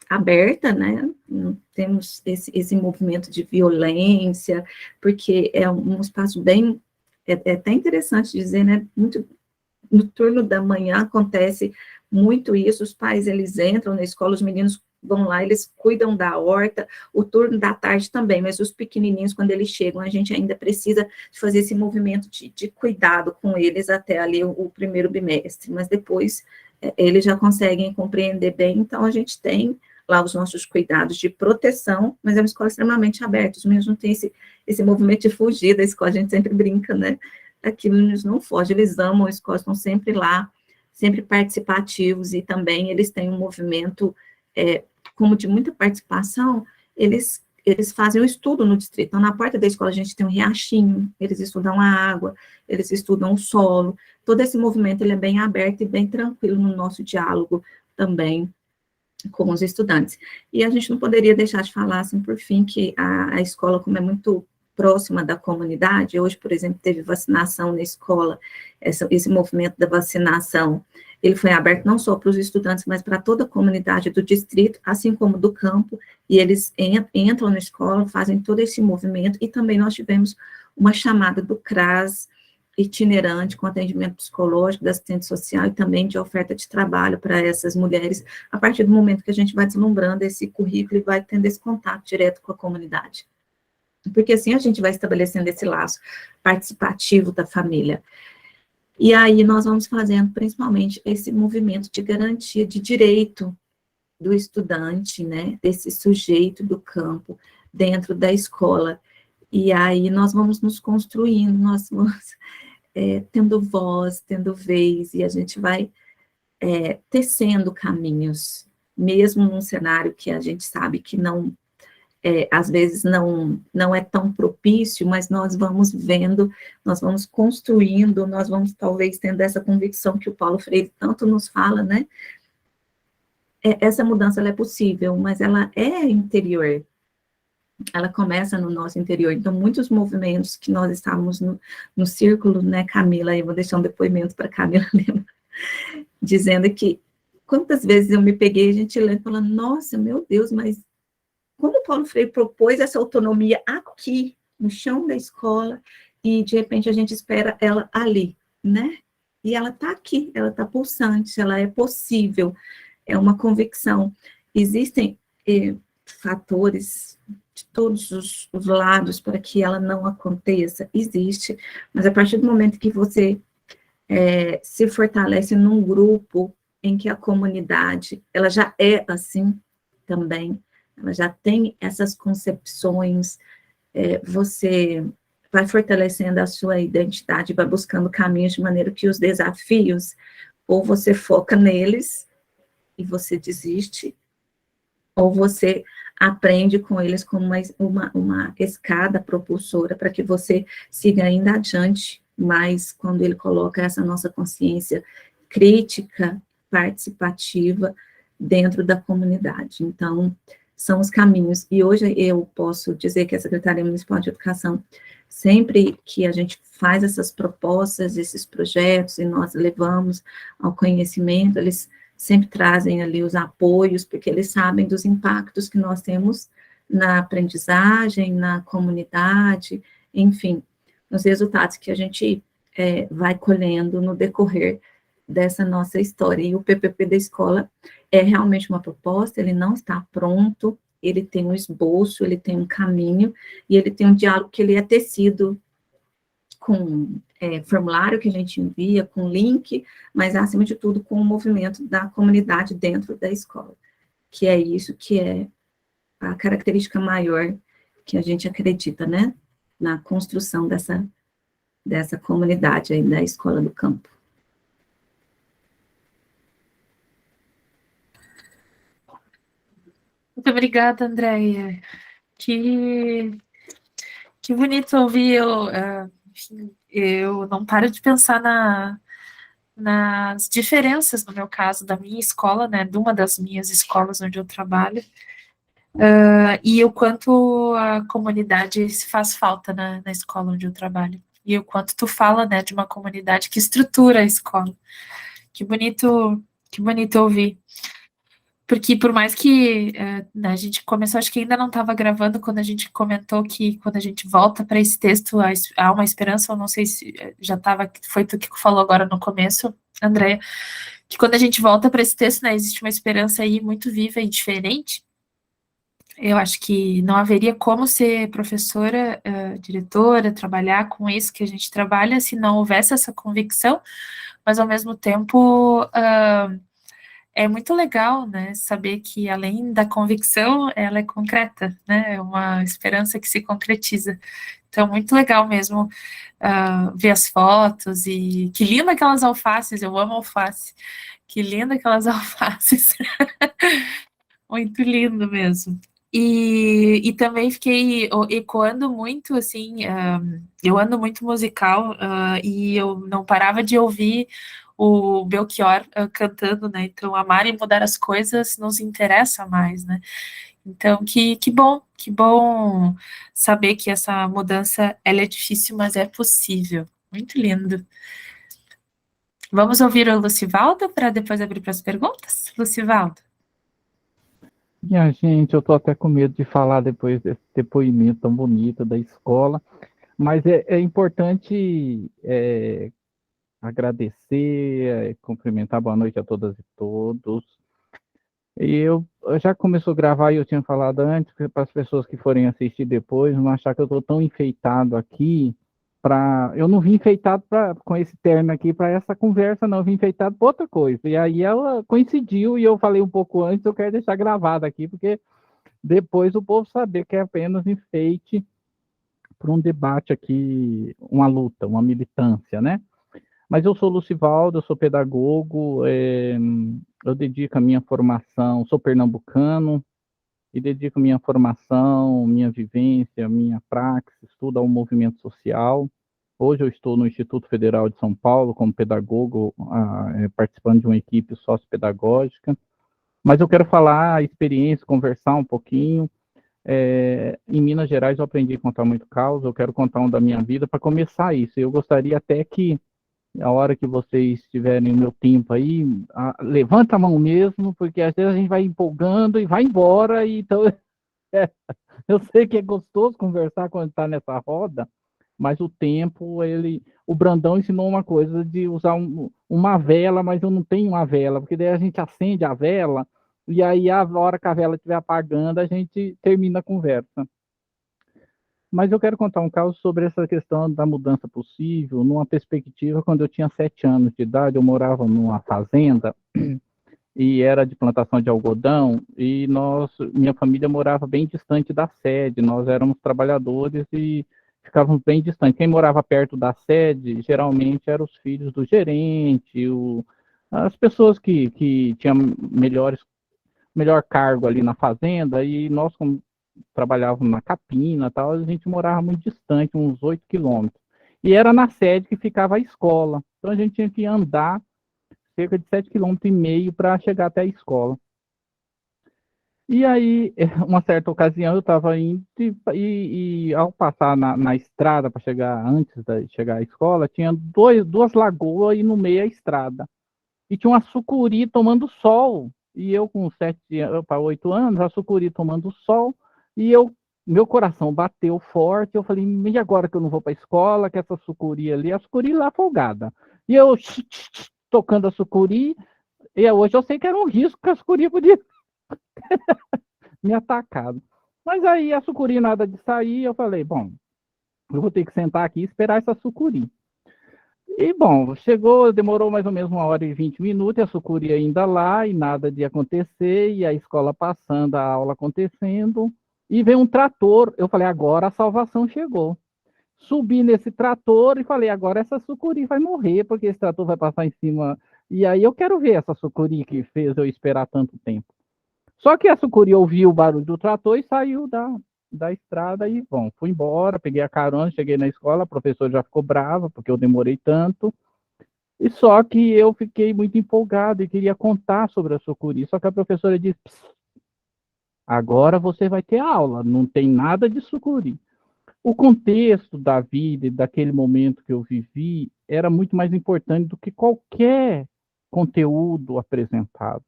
aberta, né, não temos esse movimento de violência, porque é um espaço bem, é até interessante dizer, né, muito, no turno da manhã acontece muito isso, os pais, eles entram na escola, os meninos vão lá, eles cuidam da horta, o turno da tarde também, mas os pequenininhos, quando eles chegam, a gente ainda precisa fazer esse movimento de cuidado com eles até ali o primeiro bimestre, mas depois eles já conseguem compreender bem, então a gente tem lá os nossos cuidados de proteção, mas é uma escola extremamente aberta, os meninos não têm esse movimento de fugir da escola, a gente sempre brinca, né, aqui os meninos não fogem, eles amam a escola, estão sempre lá, sempre participativos, e também eles têm um movimento, como de muita participação, eles fazem um estudo no distrito. Então, na porta da escola a gente tem um riachinho, eles estudam a água, eles estudam o solo, todo esse movimento ele é bem aberto e bem tranquilo no nosso diálogo também com os estudantes. E a gente não poderia deixar de falar, assim, por fim, que a escola, como é muito próxima da comunidade, hoje, por exemplo, teve vacinação na escola, esse movimento da vacinação, ele foi aberto não só para os estudantes, mas para toda a comunidade do distrito, assim como do campo, e eles entram na escola, fazem todo esse movimento, e também nós tivemos uma chamada do CRAS, itinerante, com atendimento psicológico, da assistente social, e também de oferta de trabalho para essas mulheres, a partir do momento que a gente vai deslumbrando esse currículo e vai tendo esse contato direto com a comunidade. Porque assim a gente vai estabelecendo esse laço participativo da família. E aí nós vamos fazendo, principalmente, esse movimento de garantia de direito do estudante, né, desse sujeito do campo, dentro da escola. E aí nós vamos nos construindo, nós vamos tendo voz, tendo vez, e a gente vai tecendo caminhos, mesmo num cenário que a gente sabe que não, às vezes não é tão propício, mas nós vamos vendo, nós vamos construindo, nós vamos talvez tendo essa convicção que o Paulo Freire tanto nos fala, né? Essa mudança ela é possível, mas ela é interior, ela começa no nosso interior. Então, muitos movimentos que nós estávamos no círculo, né, Camila, eu vou deixar um depoimento para Camila, dizendo que quantas vezes eu me peguei, a gente lendo, falando, nossa, meu Deus, mas como o Paulo Freire propôs essa autonomia aqui, no chão da escola, e de repente a gente espera ela ali, né? E ela está aqui, ela está pulsante, ela é possível, é uma convicção. Existem fatores de todos os lados para que ela não aconteça, existe, mas a partir do momento que você se fortalece num grupo em que a comunidade, ela já é assim também, ela já tem essas concepções, você vai fortalecendo a sua identidade, vai buscando caminhos de maneira que os desafios, ou você foca neles e você desiste, ou você aprende com eles como uma escada propulsora para que você siga ainda adiante, mas quando ele coloca essa nossa consciência crítica, participativa, dentro da comunidade. Então, são os caminhos. E hoje eu posso dizer que a Secretaria Municipal de Educação, sempre que a gente faz essas propostas, esses projetos, e nós levamos ao conhecimento, eles sempre trazem ali os apoios, porque eles sabem dos impactos que nós temos na aprendizagem, na comunidade, enfim, nos resultados que a gente vai colhendo no decorrer dessa nossa história. E o PPP da escola é realmente uma proposta, ele não está pronto, ele tem um esboço, ele tem um caminho, e ele tem um diálogo que ele é tecido com formulário que a gente envia, com link, mas, acima de tudo, com o movimento da comunidade dentro da escola, que é isso que é a característica maior que a gente acredita, né, na construção dessa comunidade aí da Escola do Campo. Muito obrigada, Andréia. Que bonito ouvir. Enfim, eu não paro de pensar nas diferenças, no meu caso, da minha escola, né, de uma das minhas escolas onde eu trabalho, e o quanto a comunidade se faz falta na escola onde eu trabalho. E o quanto tu fala, né, de uma comunidade que estrutura a escola. Que bonito ouvir. Porque por mais que a gente começou, acho que ainda não estava gravando quando a gente comentou que quando a gente volta para esse texto, há uma esperança, eu não sei se já estava, foi tu que falou agora no começo, Andréia, que quando a gente volta para esse texto, né, existe uma esperança aí muito viva e diferente. Eu acho que não haveria como ser professora, diretora, trabalhar com isso que a gente trabalha se não houvesse essa convicção, mas ao mesmo tempo é muito legal, né, saber que além da convicção, ela é concreta, né, é uma esperança que se concretiza. Então, muito legal mesmo ver as fotos e que linda aquelas alfaces, eu amo alface, que linda aquelas alfaces, muito lindo mesmo. E também fiquei ecoando muito, assim, eu ando muito musical e eu não parava de ouvir o Belchior cantando, né? Então, amar e mudar as coisas nos interessa mais, né? Então, que bom saber que essa mudança, ela é difícil, mas é possível. Muito lindo. Vamos ouvir o Lucivaldo para depois abrir para as perguntas? Lucivaldo. Minha gente, eu tô até com medo de falar depois desse depoimento tão bonito da escola, mas é importante agradecer, cumprimentar, boa noite a todas e todos. E eu já começou a gravar e eu tinha falado antes, para as pessoas que forem assistir depois, não achar que eu estou tão enfeitado aqui, eu não vim enfeitado com esse terno aqui para essa conversa, não, eu vim enfeitado para outra coisa. E aí ela coincidiu e eu falei um pouco antes, eu quero deixar gravado aqui, porque depois o povo saber que é apenas enfeite para um debate aqui, uma luta, uma militância, né? Mas eu sou Lucivaldo, eu sou pedagogo, eu dedico a minha formação, sou pernambucano, e dedico minha formação, minha vivência, minha praxis, tudo ao movimento social. Hoje eu estou no Instituto Federal de São Paulo como pedagogo, participando de uma equipe sociopedagógica, mas eu quero falar a experiência, conversar um pouquinho. Em Minas Gerais eu aprendi a contar muito caos, eu quero contar um da minha vida para começar isso. Eu gostaria até que a hora que vocês tiverem o meu tempo aí, levanta a mão mesmo, porque às vezes a gente vai empolgando e vai embora, e então eu sei que é gostoso conversar quando está nessa roda, mas o tempo, o Brandão ensinou uma coisa de usar uma vela, mas eu não tenho uma vela, porque daí a gente acende a vela e aí a hora que a vela estiver apagando, a gente termina a conversa. Mas eu quero contar um caso sobre essa questão da mudança possível, numa perspectiva, quando eu tinha 7 anos de idade, eu morava numa fazenda, e era de plantação de algodão, e minha família morava bem distante da sede, nós éramos trabalhadores e ficávamos bem distantes. Quem morava perto da sede, geralmente eram os filhos do gerente, as pessoas que tinham melhor cargo ali na fazenda, e nós, como trabalhávamos na capina e tal, a gente morava muito distante, uns 8 quilômetros. E era na sede que ficava a escola, então a gente tinha que andar cerca de 7,5 km para chegar até a escola. E aí, uma certa ocasião, eu estava indo e ao passar na estrada para chegar, antes de chegar à escola, tinha duas lagoas e no meio a estrada. E tinha uma sucuri tomando sol. E eu com 7 para 8 anos, a sucuri tomando sol, e meu coração bateu forte, eu falei, e agora que eu não vou para a escola, que essa sucuri ali, a sucuri lá folgada. E eu tocando a sucuri, e hoje eu sei que era um risco que a sucuri podia me atacar. Mas aí a sucuri nada de sair, eu falei, bom, eu vou ter que sentar aqui e esperar essa sucuri. E bom, demorou mais ou menos 1h20, e a sucuri ainda lá, e nada de acontecer, e a escola passando, a aula acontecendo, e veio um trator, eu falei, agora a salvação chegou. Subi nesse trator e falei, agora essa sucuri vai morrer, porque esse trator vai passar em cima. E aí eu quero ver essa sucuri que fez eu esperar tanto tempo. Só que a sucuri ouviu o barulho do trator e saiu da estrada e, bom, fui embora, peguei a carona, cheguei na escola, a professora já ficou brava, porque eu demorei tanto. E só que eu fiquei muito empolgado e queria contar sobre a sucuri. Só que a professora disse, agora você vai ter aula, não tem nada de sucuri. O contexto da vida e daquele momento que eu vivi era muito mais importante do que qualquer conteúdo apresentado.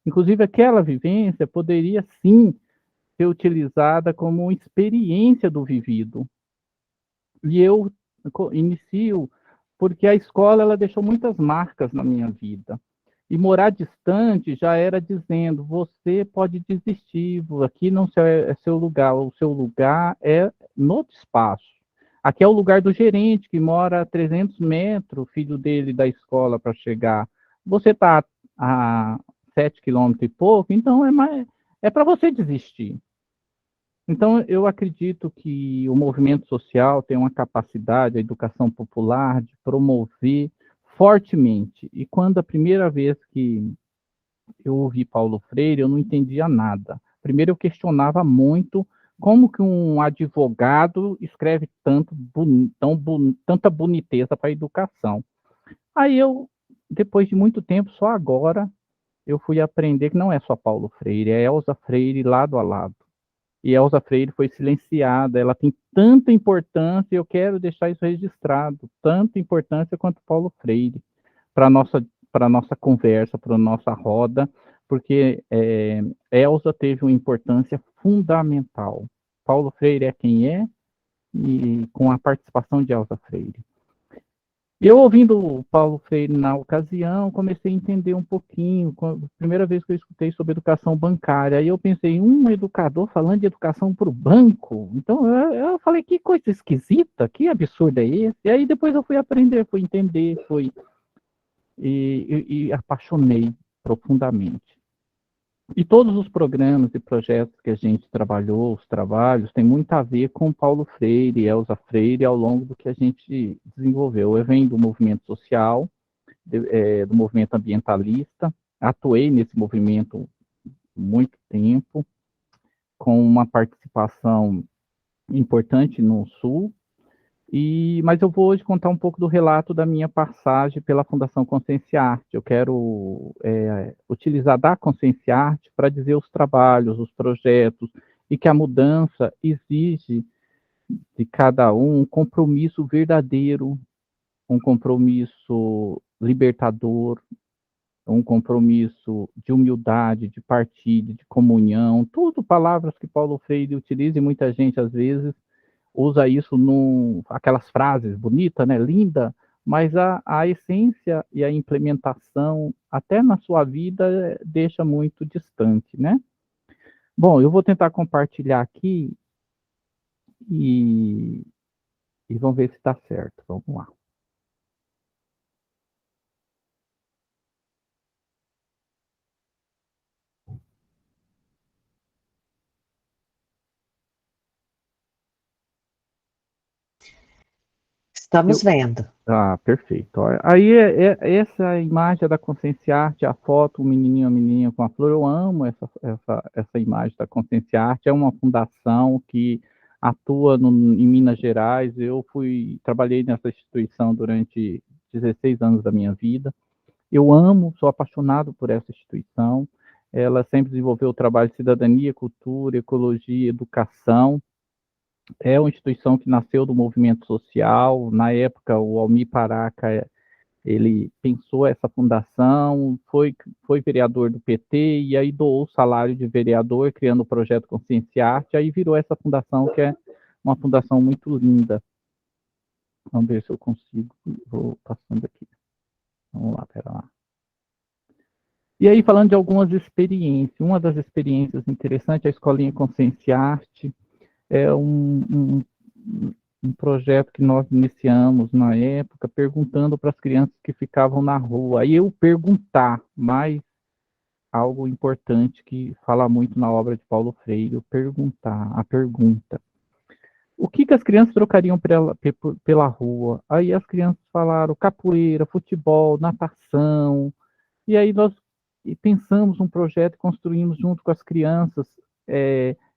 Inclusive, aquela vivência poderia, sim, ser utilizada como uma experiência do vivido. E eu inicio porque a escola ela deixou muitas marcas na minha vida. E morar distante já era dizendo, você pode desistir, aqui não é seu lugar, o seu lugar é no outro espaço. Aqui é o lugar do gerente, que mora a 300 metros, o filho dele da escola para chegar. Você está a 7 quilômetros e pouco, então é para você desistir. Então, eu acredito que o movimento social tem uma capacidade, a educação popular, de promover fortemente. E quando a primeira vez que eu ouvi Paulo Freire, eu não entendia nada. Primeiro, eu questionava muito como que um advogado escreve tanta boniteza para a educação. Aí depois de muito tempo, só agora, eu fui aprender que não é só Paulo Freire, é Elza Freire lado a lado. E Elza Freire foi silenciada, ela tem tanta importância, eu quero deixar isso registrado, tanta importância quanto Paulo Freire, para a nossa conversa, para a nossa roda, porque Elza teve uma importância fundamental. Paulo Freire é quem é, e com a participação de Elza Freire. Eu, ouvindo o Paulo Freire na ocasião, comecei a entender um pouquinho, a primeira vez que eu escutei sobre educação bancária, aí eu pensei, um educador falando de educação para o banco? Então, eu falei, que coisa esquisita, que absurdo é esse? E aí depois eu fui aprender, fui entender, e apaixonei profundamente. E todos os programas e projetos que a gente trabalhou, os trabalhos, tem muito a ver com Paulo Freire e Elza Freire ao longo do que a gente desenvolveu. Eu venho do movimento social, do movimento ambientalista, atuei nesse movimento muito tempo, com uma participação importante no Sul, mas eu vou hoje contar um pouco do relato da minha passagem pela Fundação Consciência Arte. Eu quero utilizar da Consciência Arte para dizer os trabalhos, os projetos, e que a mudança exige de cada um compromisso verdadeiro, um compromisso libertador, um compromisso de humildade, de partilha, de comunhão, tudo palavras que Paulo Freire utiliza, e muita gente, às vezes, usa isso aquelas frases bonitas, né? Linda, mas a essência e a implementação, até na sua vida, deixa muito distante, né? Bom, eu vou tentar compartilhar aqui e, e vamos ver se está certo. Vamos lá. Estamos vendo. Ah, perfeito. Olha, aí essa imagem da Consciência Arte, a foto, o menininho e a menininha com a flor, eu amo essa imagem da Consciência Arte. É uma fundação que atua em Minas Gerais. Eu trabalhei nessa instituição durante 16 anos da minha vida. Eu amo, sou apaixonado por essa instituição. Ela sempre desenvolveu o trabalho de cidadania, cultura, ecologia, educação. É uma instituição que nasceu do movimento social. Na época, o Almir Paraca, ele pensou essa fundação, foi vereador do PT e aí doou o salário de vereador, criando o projeto Consciência e Arte, aí virou essa fundação, que é uma fundação muito linda. Vamos ver se eu consigo, vou passando aqui. Vamos lá, pera lá. E aí, falando de algumas experiências, uma das experiências interessantes é a Escolinha Consciência e Arte. É um projeto que nós iniciamos na época, perguntando para as crianças que ficavam na rua. Aí eu perguntar, mais algo importante que fala muito na obra de Paulo Freire, a pergunta. O que as crianças trocariam pela rua? Aí as crianças falaram capoeira, futebol, natação. E aí nós pensamos um projeto e construímos junto com as crianças,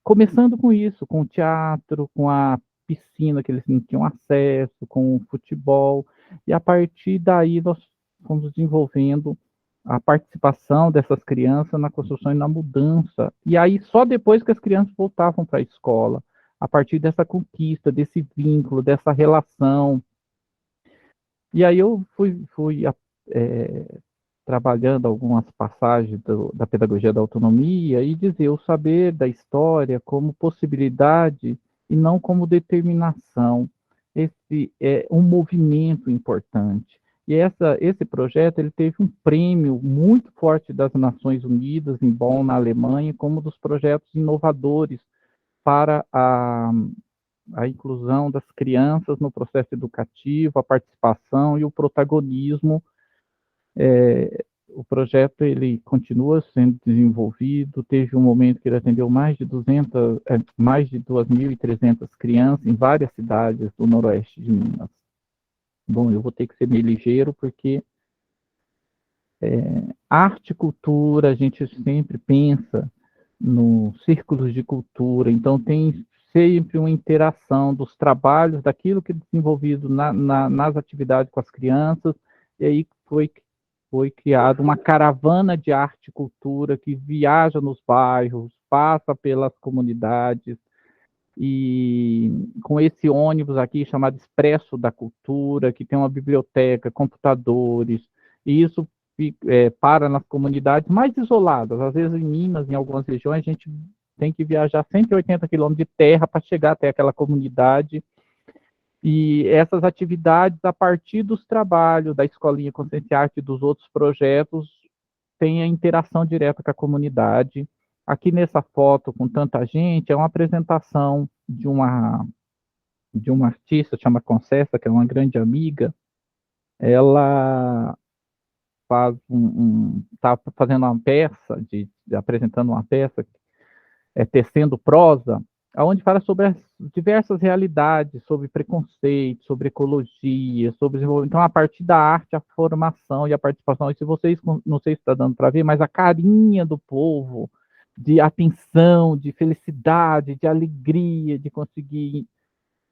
começando com isso, com o teatro, com a piscina que eles não tinham acesso, com o futebol, e a partir daí nós fomos desenvolvendo a participação dessas crianças na construção e na mudança. E aí só depois que as crianças voltavam para a escola, a partir dessa conquista, desse vínculo, dessa relação. E aí eu fui trabalhando algumas passagens da pedagogia da autonomia e dizer o saber da história como possibilidade e não como determinação. Esse é um movimento importante. E esse projeto ele teve um prêmio muito forte das Nações Unidas, em Bonn, na Alemanha, como dos projetos inovadores para a inclusão das crianças no processo educativo, a participação e o protagonismo. O projeto ele continua sendo desenvolvido. Teve um momento que ele atendeu mais de 2.300 crianças em várias cidades do noroeste de Minas. Bom, eu vou ter que ser meio ligeiro porque arte e cultura, a gente sempre pensa nos círculos de cultura, então tem sempre uma interação dos trabalhos, daquilo que é desenvolvido nas atividades com as crianças, e aí foi criada uma caravana de arte e cultura que viaja nos bairros, passa pelas comunidades, e com esse ônibus aqui chamado Expresso da Cultura, que tem uma biblioteca, computadores, e isso para nas comunidades mais isoladas. Às vezes em Minas, em algumas regiões, a gente tem que viajar 180 quilômetros de terra para chegar até aquela comunidade. E essas atividades, a partir dos trabalhos da Escolinha Consciência e Arte e dos outros projetos, tem a interação direta com a comunidade. Aqui nessa foto, com tanta gente, é uma apresentação de uma artista, chama Concessa, que é uma grande amiga. Ela está fazendo uma peça, apresentando uma peça, tecendo prosa, onde fala sobre as diversas realidades, sobre preconceito, sobre ecologia, sobre desenvolvimento. Então, a partir da arte, a formação e a participação, e se vocês, não sei se está dando para ver, mas a carinha do povo, de atenção, de felicidade, de alegria, de conseguir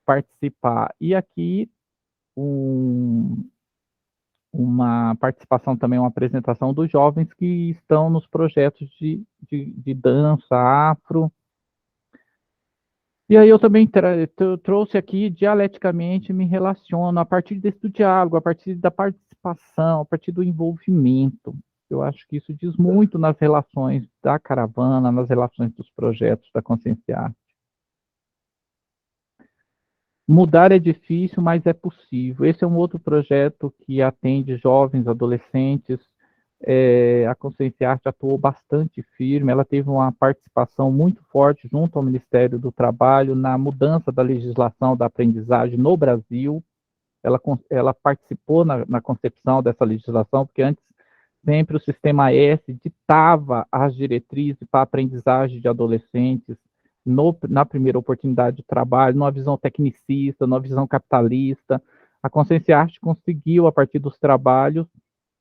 participar. E aqui, uma participação também, uma apresentação dos jovens que estão nos projetos de dança afro. E aí eu também trouxe aqui, dialeticamente, me relaciono a partir desse diálogo, a partir da participação, a partir do envolvimento. Eu acho que isso diz muito nas relações da caravana, nas relações dos projetos da Consciência e Arte. Mudar é difícil, mas é possível. Esse é um outro projeto que atende jovens, adolescentes. A Consciência Arte atuou bastante firme, ela teve uma participação muito forte junto ao Ministério do Trabalho na mudança da legislação da aprendizagem no Brasil. Ela participou na concepção dessa legislação, porque antes sempre o Sistema S ditava as diretrizes para a aprendizagem de adolescentes na primeira oportunidade de trabalho, numa visão tecnicista, numa visão capitalista. A Consciência Arte conseguiu, a partir dos trabalhos,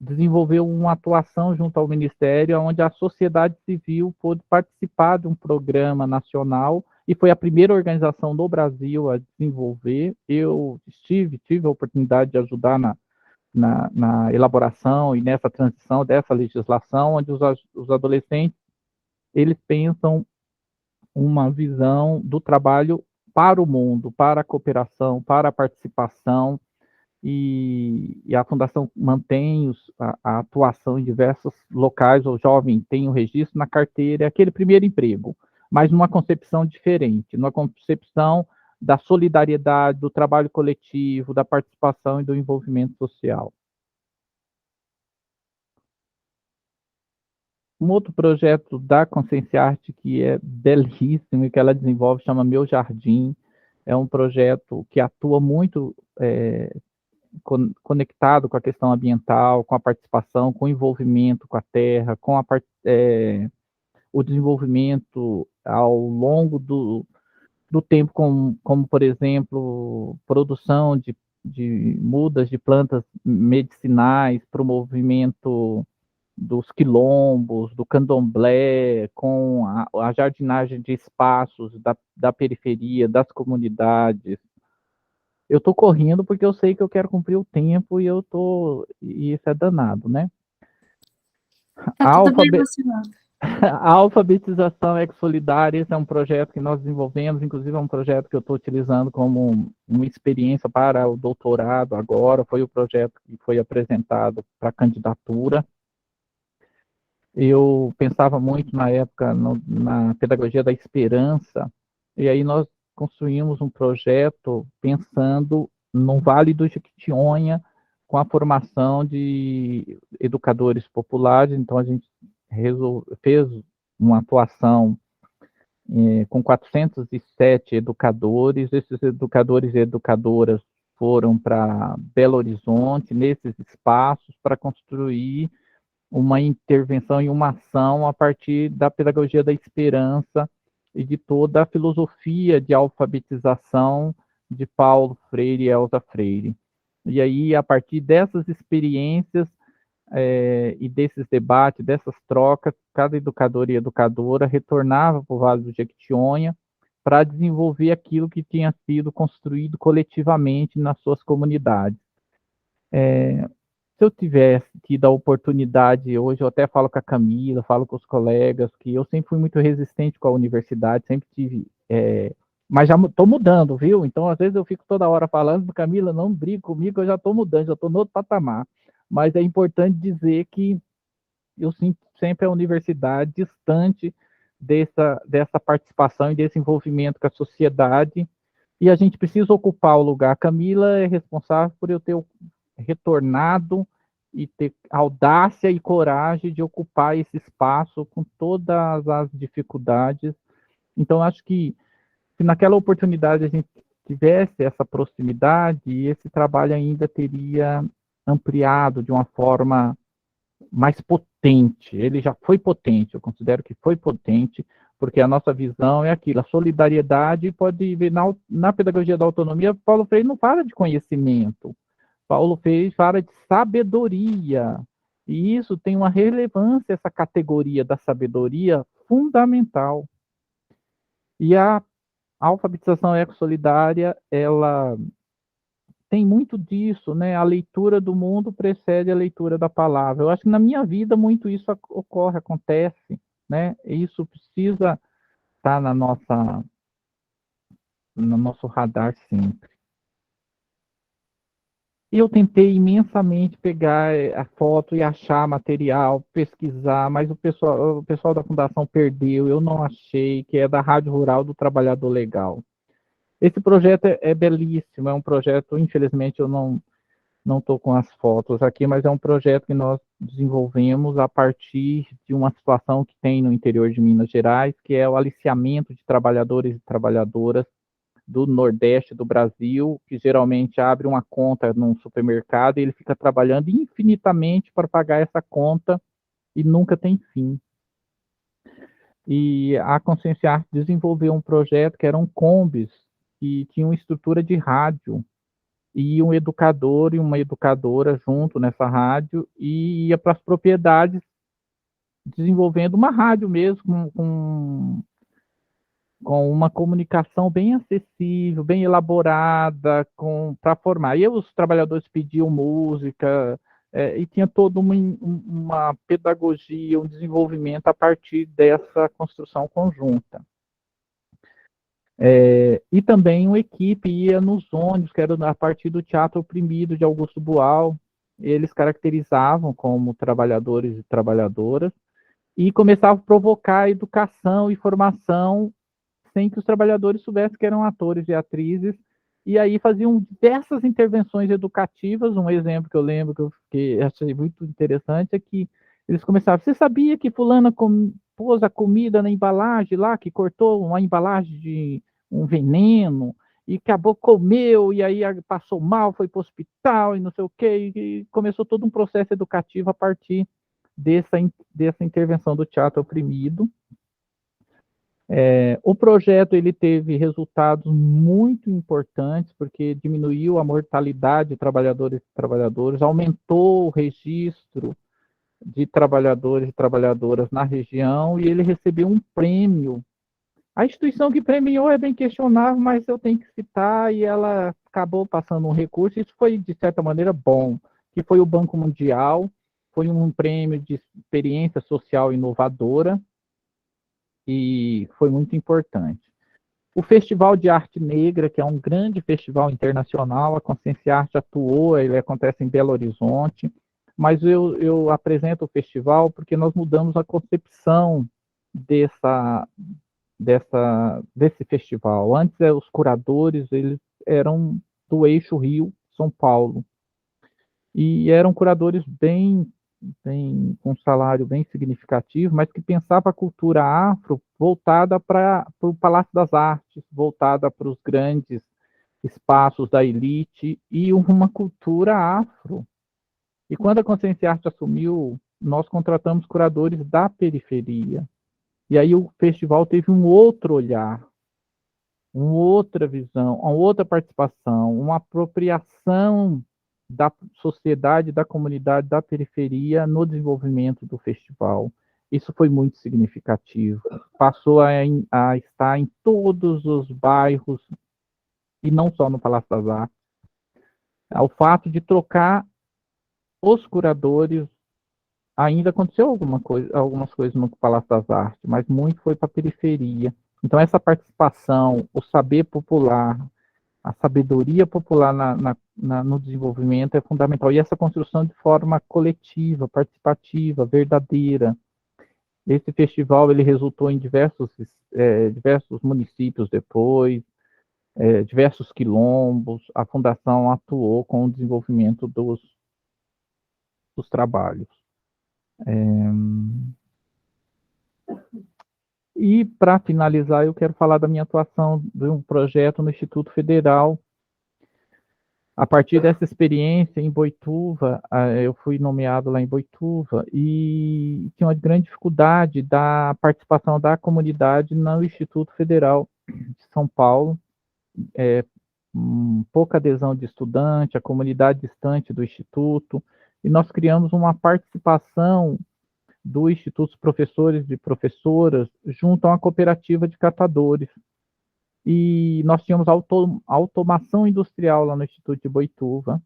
desenvolver uma atuação junto ao Ministério, onde a sociedade civil pôde participar de um programa nacional, e foi a primeira organização no Brasil a desenvolver. Eu tive a oportunidade de ajudar na elaboração e nessa transição dessa legislação, onde os adolescentes, eles pensam uma visão do trabalho para o mundo, para a cooperação, para a participação, e a Fundação mantém a atuação em diversos locais. O jovem tem o registro na carteira, é aquele primeiro emprego, mas numa concepção diferente, numa concepção da solidariedade, do trabalho coletivo, da participação e do envolvimento social. Um outro projeto da Consciência Arte que é belíssimo e que ela desenvolve chama Meu Jardim. É um projeto que atua muito conectado com a questão ambiental, com a participação, com o envolvimento com a terra, com o desenvolvimento ao longo do tempo, como, por exemplo, produção de mudas de plantas medicinais, promovimento dos quilombos, do candomblé, com a jardinagem de espaços da periferia, das comunidades. Eu estou correndo porque eu sei que eu quero cumprir o tempo e isso é danado, né? Tá tudo bem relacionado. A alfabetização ex-solidária, esse é um projeto que nós desenvolvemos, inclusive é um projeto que eu estou utilizando como uma experiência para o doutorado agora. Foi o projeto que foi apresentado para candidatura. Eu pensava muito na época na pedagogia da esperança, e aí nós construímos um projeto pensando no Vale do Jequitinhonha, com a formação de educadores populares. Então a gente fez uma atuação com 407 educadores. Esses educadores e educadoras foram para Belo Horizonte, nesses espaços, para construir uma intervenção e uma ação a partir da pedagogia da esperança e de toda a filosofia de alfabetização de Paulo Freire e Elza Freire. E aí, a partir dessas experiências e desses debates, dessas trocas, cada educador e educadora retornava para o Vale do Jequitinhonha para desenvolver aquilo que tinha sido construído coletivamente nas suas comunidades. Se eu tivesse tido a oportunidade, hoje eu até falo com a Camila, falo com os colegas, que eu sempre fui muito resistente com a universidade, sempre tive, mas já estou mudando, viu? Então, às vezes eu fico toda hora falando, Camila, não brigue comigo, eu já estou mudando, já estou no outro patamar. Mas é importante dizer que eu sinto sempre a universidade distante dessa participação e desse envolvimento com a sociedade, e a gente precisa ocupar o lugar. A Camila é responsável por eu ter retornado e ter audácia e coragem de ocupar esse espaço com todas as dificuldades. Então, acho que se naquela oportunidade a gente tivesse essa proximidade, esse trabalho ainda teria ampliado de uma forma mais potente. Ele já foi potente, eu considero que foi potente, porque a nossa visão é aquilo, a solidariedade. Pode ver na pedagogia da autonomia, Paulo Freire não fala de conhecimento, Paulo Freire fala de sabedoria, e isso tem uma relevância, essa categoria da sabedoria fundamental. E a alfabetização eco-solidária, ela tem muito disso, né? A leitura do mundo precede a leitura da palavra. Eu acho que na minha vida muito isso acontece, né? Isso precisa estar no nosso radar sempre. E eu tentei imensamente pegar a foto e achar material, pesquisar, mas o pessoal da Fundação perdeu, eu não achei, que é da Rádio Rural do Trabalhador Legal. Esse projeto é belíssimo, é um projeto, infelizmente eu não estou com as fotos aqui, mas é um projeto que nós desenvolvemos a partir de uma situação que tem no interior de Minas Gerais, que é o aliciamento de trabalhadores e trabalhadoras do Nordeste do Brasil, que geralmente abre uma conta num supermercado e ele fica trabalhando infinitamente para pagar essa conta e nunca tem fim. E a Consciência Arte desenvolveu um projeto que eram combis, que tinham estrutura de rádio, e um educador e uma educadora junto nessa rádio, e ia para as propriedades desenvolvendo uma rádio mesmo, com uma comunicação bem acessível, bem elaborada, para formar. E os trabalhadores pediam música, e tinha toda uma pedagogia, um desenvolvimento a partir dessa construção conjunta. E também uma equipe ia nos ônibus, que era a partir do Teatro Oprimido de Augusto Boal. Eles caracterizavam como trabalhadores e trabalhadoras e começavam a provocar educação e formação sem que os trabalhadores soubessem que eram atores e atrizes, e aí faziam diversas intervenções educativas. Um exemplo que eu lembro que eu achei muito interessante é que eles começavam: você sabia que fulana pôs a comida na embalagem lá, que cortou uma embalagem de um veneno, e acabou, comeu, e aí passou mal, foi para o hospital, e não sei o quê, e começou todo um processo educativo a partir dessa intervenção do Teatro Oprimido. O projeto ele teve resultados muito importantes, porque diminuiu a mortalidade de trabalhadores e trabalhadoras, aumentou o registro de trabalhadores e trabalhadoras na região, e ele recebeu um prêmio. A instituição que premiou é bem questionável, mas eu tenho que citar, e ela acabou passando um recurso. Isso foi, de certa maneira, bom, que foi o Banco Mundial, foi um prêmio de experiência social inovadora, e foi muito importante. O Festival de Arte Negra, que é um grande festival internacional, a Consciência Arte atuou, ele acontece em Belo Horizonte, mas eu apresento o festival porque nós mudamos a concepção desse festival. Antes, os curadores eles eram do eixo Rio-São Paulo, e eram curadores com um salário bem significativo, mas que pensava a cultura afro voltada para o Palácio das Artes, voltada para os grandes espaços da elite, e uma cultura afro. E quando a Consciência Arte assumiu, nós contratamos curadores da periferia. E aí o festival teve um outro olhar, uma outra visão, uma outra participação, uma apropriação da sociedade, da comunidade, da periferia no desenvolvimento do festival. Isso foi muito significativo. Passou a estar em todos os bairros, e não só no Palácio das Artes. O fato de trocar os curadores, ainda aconteceu algumas coisas no Palácio das Artes, mas muito foi para a periferia. Então, essa participação, o saber popular, a sabedoria popular no desenvolvimento é fundamental. E essa construção de forma coletiva, participativa, verdadeira. Esse festival ele resultou em diversos municípios depois, diversos quilombos. A Fundação atuou com o desenvolvimento dos trabalhos. E, para finalizar, eu quero falar da minha atuação de um projeto no Instituto Federal. A partir dessa experiência em Boituva, eu fui nomeado lá em Boituva, e tinha uma grande dificuldade da participação da comunidade no Instituto Federal de São Paulo. Pouca adesão de estudante, a comunidade distante do Instituto, e nós criamos uma participação do Instituto dos Professores e Professoras junto a uma cooperativa de catadores. E nós tínhamos automação industrial lá no Instituto de Boituva,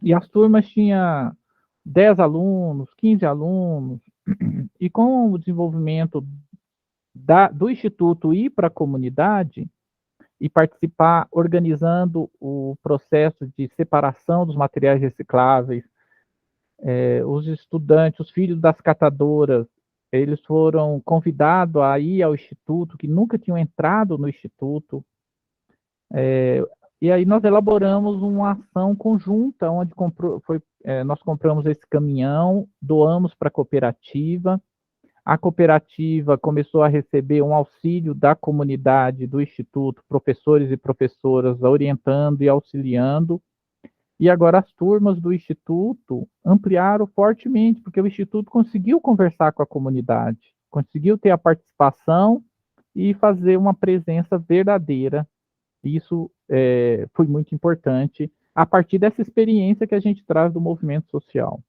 e as turmas tinham 10 alunos, 15 alunos, e com o desenvolvimento do Instituto ir para a comunidade e participar, organizando o processo de separação dos materiais recicláveis, os estudantes, os filhos das catadoras, eles foram convidados a ir ao Instituto, que nunca tinham entrado no Instituto, E aí nós elaboramos uma ação conjunta, onde nós compramos esse caminhão, doamos para a cooperativa começou a receber um auxílio da comunidade do Instituto, professores e professoras orientando e auxiliando, e agora as turmas do Instituto ampliaram fortemente, porque o Instituto conseguiu conversar com a comunidade, conseguiu ter a participação e fazer uma presença verdadeira. Isso foi muito importante, a partir dessa experiência que a gente traz do movimento social.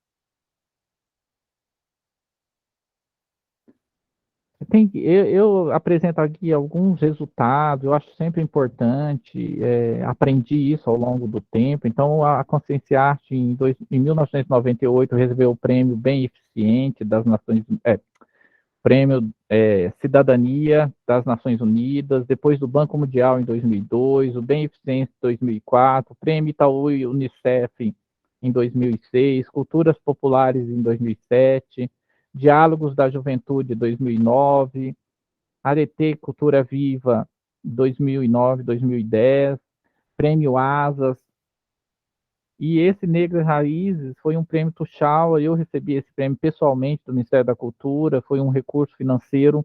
Eu apresento aqui alguns resultados, eu acho sempre importante, aprendi isso ao longo do tempo. Então, a Conscienciarte, em 1998, recebeu o prêmio Bem Eficiente das Nações prêmio Cidadania das Nações Unidas, depois do Banco Mundial em 2002, o Bem Eficiente em 2004, o prêmio Itaú e Unicef em 2006, Culturas Populares em 2007, Diálogos da Juventude 2009, Arete Cultura Viva 2009, 2010, Prêmio Asas, e esse Negras Raízes foi um prêmio Tuxaua, eu recebi esse prêmio pessoalmente do Ministério da Cultura, foi um recurso financeiro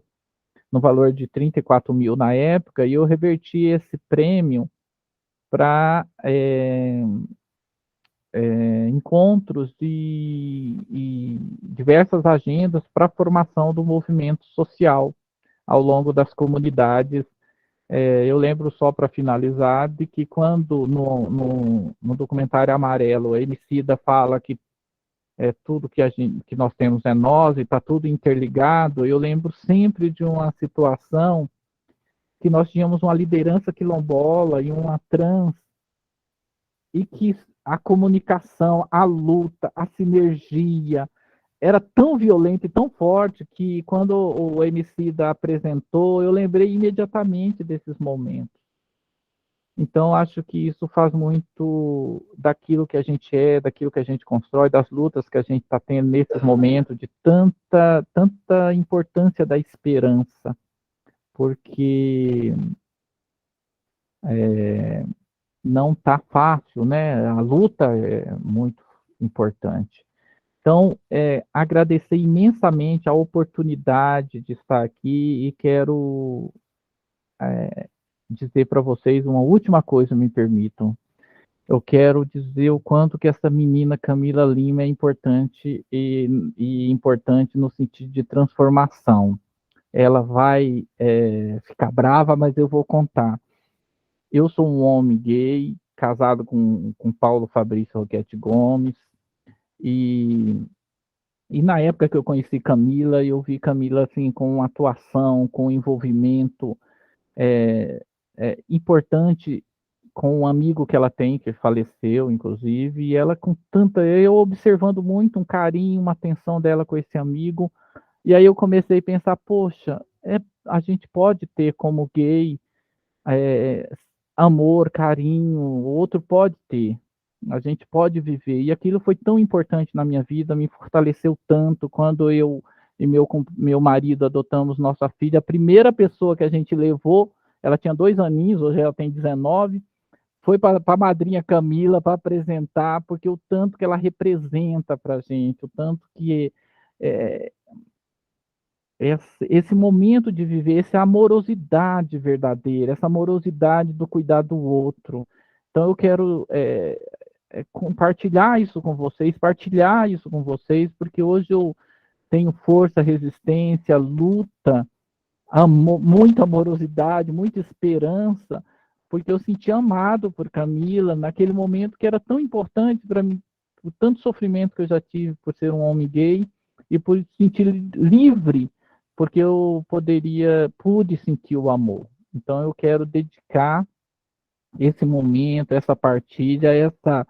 no valor de 34 mil na época, e eu reverti esse prêmio para encontros e diversas agendas para a formação do movimento social ao longo das comunidades. Eu lembro, só para finalizar, de que quando no documentário Amarelo, a Emicida fala que tudo que nós temos é nós e está tudo interligado, eu lembro sempre de uma situação que nós tínhamos uma liderança quilombola e uma trans, e que a comunicação, a luta, a sinergia era tão violenta e tão forte que quando o Emicida apresentou, eu lembrei imediatamente desses momentos. Então, acho que isso faz muito daquilo que a gente daquilo que a gente constrói, das lutas que a gente está tendo nesses momentos, de tanta importância da esperança, porque não está fácil, né? A luta é muito importante. Então, agradecer imensamente a oportunidade de estar aqui e quero dizer para vocês uma última coisa, me permitam. Eu quero dizer o quanto que essa menina Camila Lima é importante e importante no sentido de transformação. Ela vai ficar brava, mas eu vou contar. Eu sou um homem gay, casado com Paulo Fabrício Roquete Gomes, e na época que eu conheci Camila, eu vi Camila assim, com atuação, com envolvimento importante com um amigo que ela tem, que faleceu, inclusive, e ela com eu observando muito um carinho, uma atenção dela com esse amigo, e aí eu comecei a pensar, poxa, a gente pode ter como gay amor, carinho, o outro pode ter, a gente pode viver, e aquilo foi tão importante na minha vida, me fortaleceu tanto, quando eu e meu marido adotamos nossa filha, a primeira pessoa que a gente levou, ela tinha 2 aninhos, hoje ela tem 19, foi para a madrinha Camila para apresentar, porque o tanto que ela representa para a gente, o tanto que esse momento de viver, essa amorosidade verdadeira, essa amorosidade do cuidar do outro. Então eu quero compartilhar isso com vocês, partilhar isso com vocês, porque hoje eu tenho força, resistência, luta, muita amorosidade, muita esperança, porque eu senti amado por Camila naquele momento que era tão importante para mim, o tanto sofrimento que eu já tive por ser um homem gay e por sentir livre, porque eu pude sentir o amor. Então eu quero dedicar esse momento, essa partilha, a essa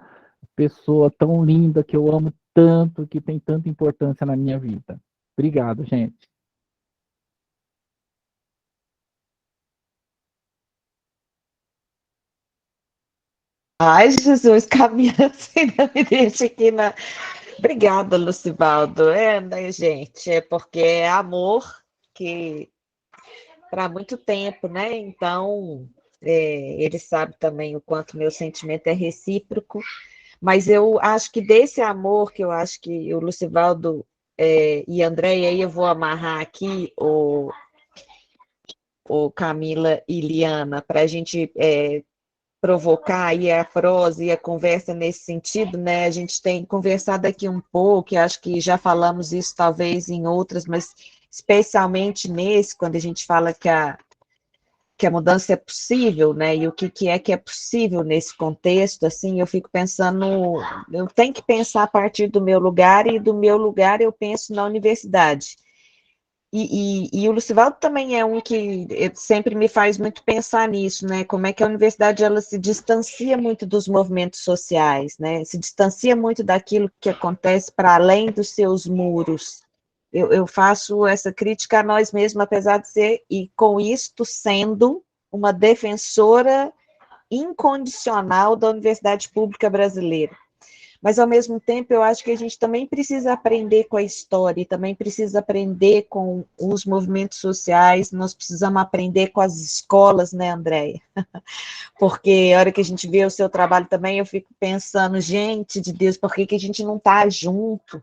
pessoa tão linda que eu amo tanto, que tem tanta importância na minha vida. Obrigado, gente. Ai, Jesus, caminha assim, não me deixa aqui na. Obrigada, Lucivaldo. Né, gente? É porque é amor que para muito tempo, né? Então, ele sabe também o quanto meu sentimento é recíproco, mas eu acho que desse amor que eu acho que o Lucivaldo e André, aí eu vou amarrar aqui o Camila e Liana, para a gente provocar aí a prosa e a conversa nesse sentido, né? A gente tem conversado aqui um pouco, e acho que já falamos isso talvez em outras, mas especialmente nesse, quando a gente fala que a mudança é possível, né? E o que é possível nesse contexto, assim, eu fico pensando, eu tenho que pensar a partir do meu lugar, e do meu lugar eu penso na universidade. E o Lucivaldo também é um que sempre me faz muito pensar nisso, né? Como é que a universidade ela se distancia muito dos movimentos sociais, né? Se distancia muito daquilo que acontece para além dos seus muros. Eu faço essa crítica a nós mesmos, apesar de ser, e com isto sendo uma defensora incondicional da universidade pública brasileira. Mas, ao mesmo tempo, eu acho que a gente também precisa aprender com a história, e também precisa aprender com os movimentos sociais, nós precisamos aprender com as escolas, né, Andréia? Porque a hora que a gente vê o seu trabalho também, eu fico pensando, gente de Deus, por que a gente não está junto?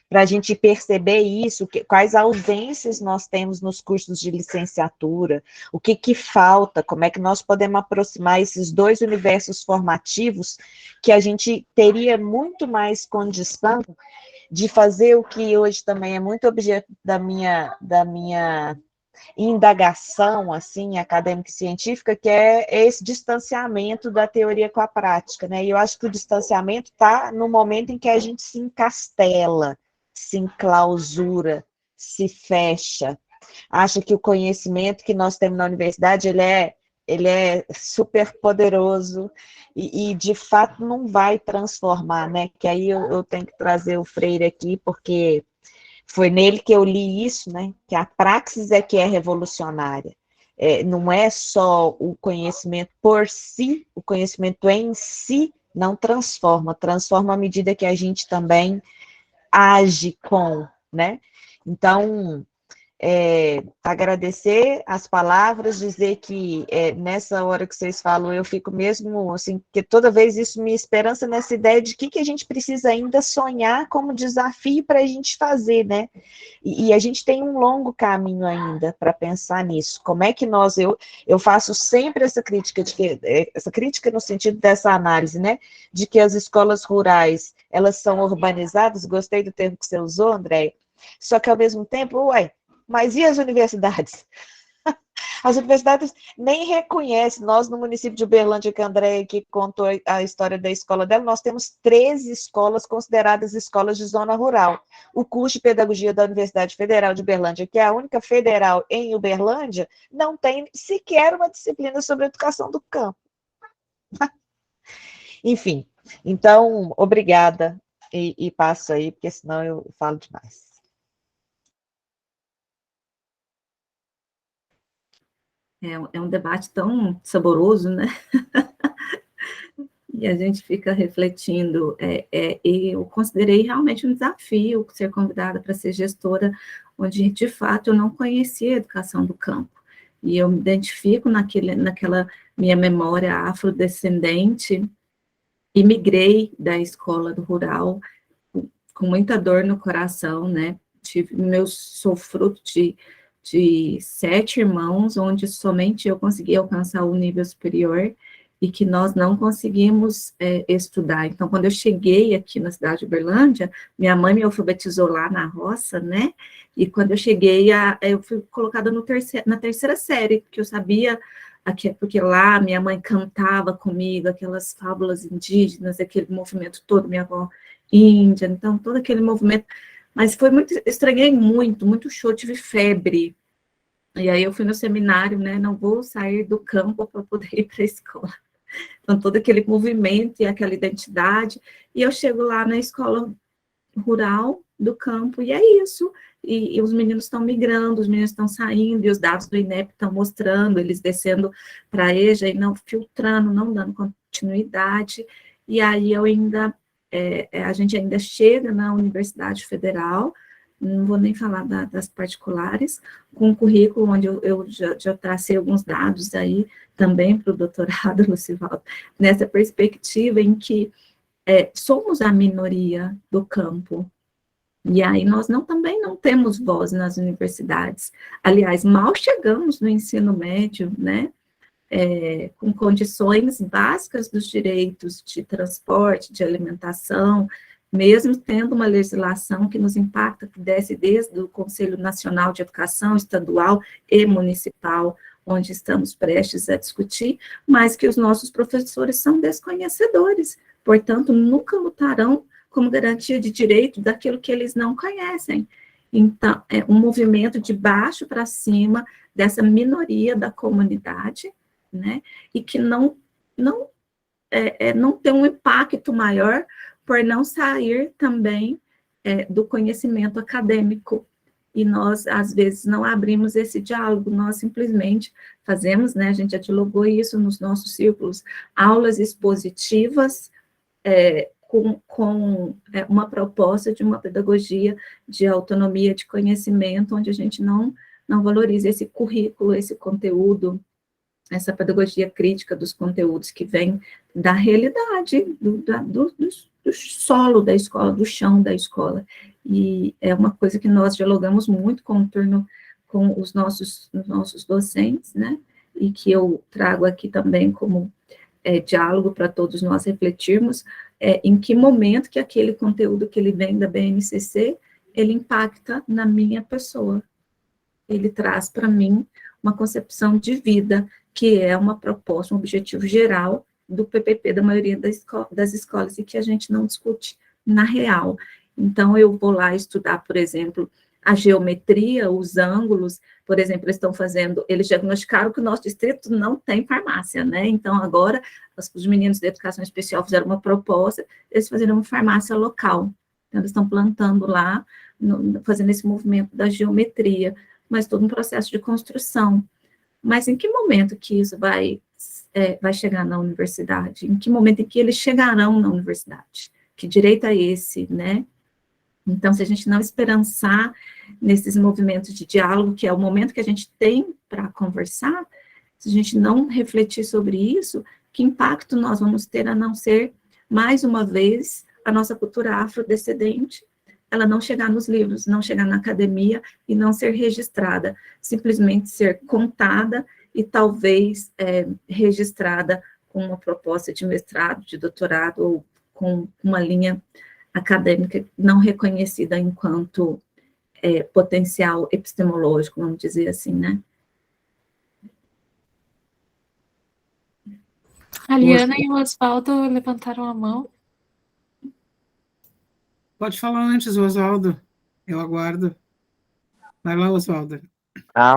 Para a gente perceber isso, quais ausências nós temos nos cursos de licenciatura, o que falta, como é que nós podemos aproximar esses dois universos formativos, que a gente teria muito mais condição de fazer o que hoje também é muito objeto da minha indagação, assim, acadêmica e científica, que é esse distanciamento da teoria com a prática, né? E eu acho que o distanciamento está no momento em que a gente se encastela, se enclausura, se fecha, acha que o conhecimento que nós temos na universidade, ele é super poderoso e de fato não vai transformar, né? Que aí eu tenho que trazer o Freire aqui, porque foi nele que eu li isso, né? Que a praxis é que é revolucionária. Não é só o conhecimento por si, o conhecimento em si não transforma, transforma à medida que a gente também age com, né? Então, agradecer as palavras, dizer que nessa hora que vocês falam, eu fico mesmo, assim, que toda vez isso me esperança nessa ideia de que a gente precisa ainda sonhar como desafio para a gente fazer, né? E a gente tem um longo caminho ainda para pensar nisso. Como é que eu faço sempre essa crítica, essa crítica no sentido dessa análise, né? De que as escolas rurais, elas são urbanizadas, gostei do termo que você usou, André, só que ao mesmo tempo, mas e as universidades? As universidades nem reconhecem. Nós, no município de Uberlândia, que a Andréia que contou a história da escola dela, nós temos 13 escolas consideradas escolas de zona rural. O curso de pedagogia da Universidade Federal de Uberlândia, que é a única federal em Uberlândia, não tem sequer uma disciplina sobre educação do campo. Enfim, então, obrigada, e passo aí, porque senão eu falo demais. É um debate tão saboroso, né? E a gente fica refletindo. Eu considerei realmente um desafio ser convidada para ser gestora, onde, de fato, eu não conhecia a educação do campo. E eu me identifico naquela minha memória afrodescendente, e migrei da escola do rural com muita dor no coração, né? Sou fruto de 7 irmãos, onde somente eu consegui alcançar o nível superior e que nós não conseguimos estudar. Então, quando eu cheguei aqui na cidade de Uberlândia, minha mãe me alfabetizou lá na roça, né? E quando eu cheguei, eu fui colocada na terceira série, porque eu sabia, porque lá minha mãe cantava comigo aquelas fábulas indígenas, aquele movimento todo, minha avó índia, então todo aquele movimento. Mas foi muito, estranhei muito show, tive febre. E aí eu fui no seminário, né? Não vou sair do campo para poder ir para a escola. Então, todo aquele movimento e aquela identidade. E eu chego lá na escola rural do campo, e é isso. E os meninos estão migrando, os meninos estão saindo, e os dados do INEP estão mostrando, eles descendo para a EJA e não filtrando, não dando continuidade. E aí a gente ainda chega na Universidade Federal, não vou nem falar das particulares, com um currículo onde eu já tracei alguns dados aí também para o doutorado, Lucivaldo, nessa perspectiva em que somos a minoria do campo, e aí nós também não temos voz nas universidades. Aliás, mal chegamos no ensino médio, né? Com condições básicas dos direitos de transporte, de alimentação, mesmo tendo uma legislação que nos impacta, que desce desde o Conselho Nacional de Educação Estadual e Municipal, onde estamos prestes a discutir, mas que os nossos professores são desconhecedores, portanto, nunca lutarão como garantia de direito daquilo que eles não conhecem. Então, é um movimento de baixo para cima dessa minoria da comunidade, né, e que não tem um impacto maior por não sair também do conhecimento acadêmico. E nós, às vezes, não abrimos esse diálogo, nós simplesmente fazemos, né, a gente já dialogou isso nos nossos círculos, aulas expositivas, com uma proposta de uma pedagogia de autonomia de conhecimento, onde a gente não valoriza esse currículo, esse conteúdo, essa pedagogia crítica dos conteúdos que vem da realidade, do solo da escola, do chão da escola. E é uma coisa que nós dialogamos muito com os nossos docentes, né, e que eu trago aqui também como diálogo para todos nós refletirmos, em que momento que aquele conteúdo que ele vem da BNCC, ele impacta na minha pessoa. Ele traz para mim uma concepção de vida, que é uma proposta, um objetivo geral do PPP da maioria das escolas, e que a gente não discute na real. Então, eu vou lá estudar, por exemplo, a geometria, os ângulos, por exemplo, eles diagnosticaram que o nosso distrito não tem farmácia, né? Então, agora, os meninos da educação especial fizeram uma proposta, eles fizeram uma farmácia local. Então, eles estão plantando lá, fazendo esse movimento da geometria, mas todo um processo de construção. Mas em que momento que isso vai chegar na universidade? Em que momento em que eles chegarão na universidade? Que direito é esse, né? Então, se a gente não esperançar nesses movimentos de diálogo, que é o momento que a gente tem para conversar, se a gente não refletir sobre isso, que impacto nós vamos ter, a não ser, mais uma vez, a nossa cultura afrodescendente, ela não chegar nos livros, não chegar na academia e não ser registrada, simplesmente ser contada e talvez registrada com uma proposta de mestrado, de doutorado, ou com uma linha acadêmica não reconhecida enquanto potencial epistemológico, vamos dizer assim, né? A Liana e o Oswaldo levantaram a mão. Pode falar antes, Oswaldo. Eu aguardo. Vai lá, Oswaldo.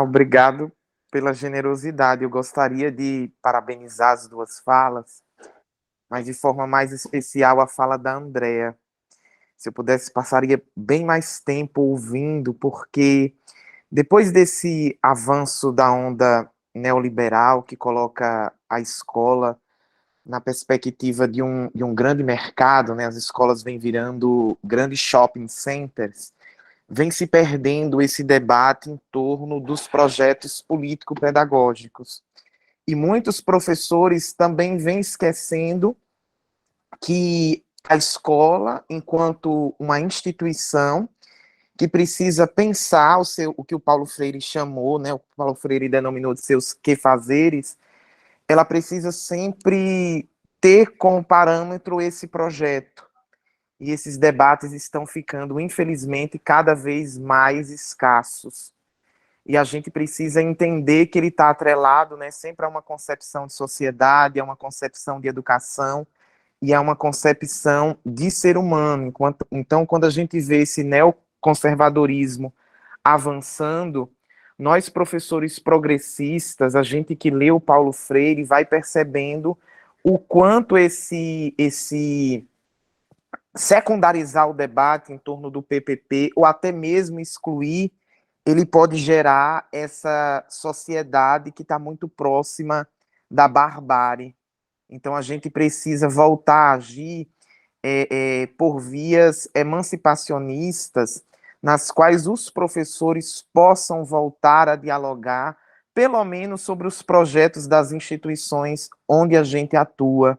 Obrigado pela generosidade. Eu gostaria de parabenizar as duas falas, mas de forma mais especial a fala da Andrea. Se eu pudesse, passaria bem mais tempo ouvindo, porque depois desse avanço da onda neoliberal que coloca a escola na perspectiva de um grande mercado, né? As escolas vêm virando grandes shopping centers, vem se perdendo esse debate em torno dos projetos político-pedagógicos. E muitos professores também vêm esquecendo que a escola, enquanto uma instituição que precisa pensar o que o Paulo Freire chamou, né, o que o Paulo Freire denominou de seus quefazeres, ela precisa sempre ter como parâmetro esse projeto. E esses debates estão ficando, infelizmente, cada vez mais escassos. E a gente precisa entender que ele está atrelado, né, sempre a uma concepção de sociedade, a uma concepção de educação, e é uma concepção de ser humano. Então, quando a gente vê esse neoconservadorismo avançando, nós, professores progressistas, a gente que lê o Paulo Freire, vai percebendo o quanto esse secundarizar o debate em torno do PPP, ou até mesmo excluir, ele pode gerar essa sociedade que está muito próxima da barbárie. Então, a gente precisa voltar a agir por vias emancipacionistas, nas quais os professores possam voltar a dialogar, pelo menos sobre os projetos das instituições onde a gente atua,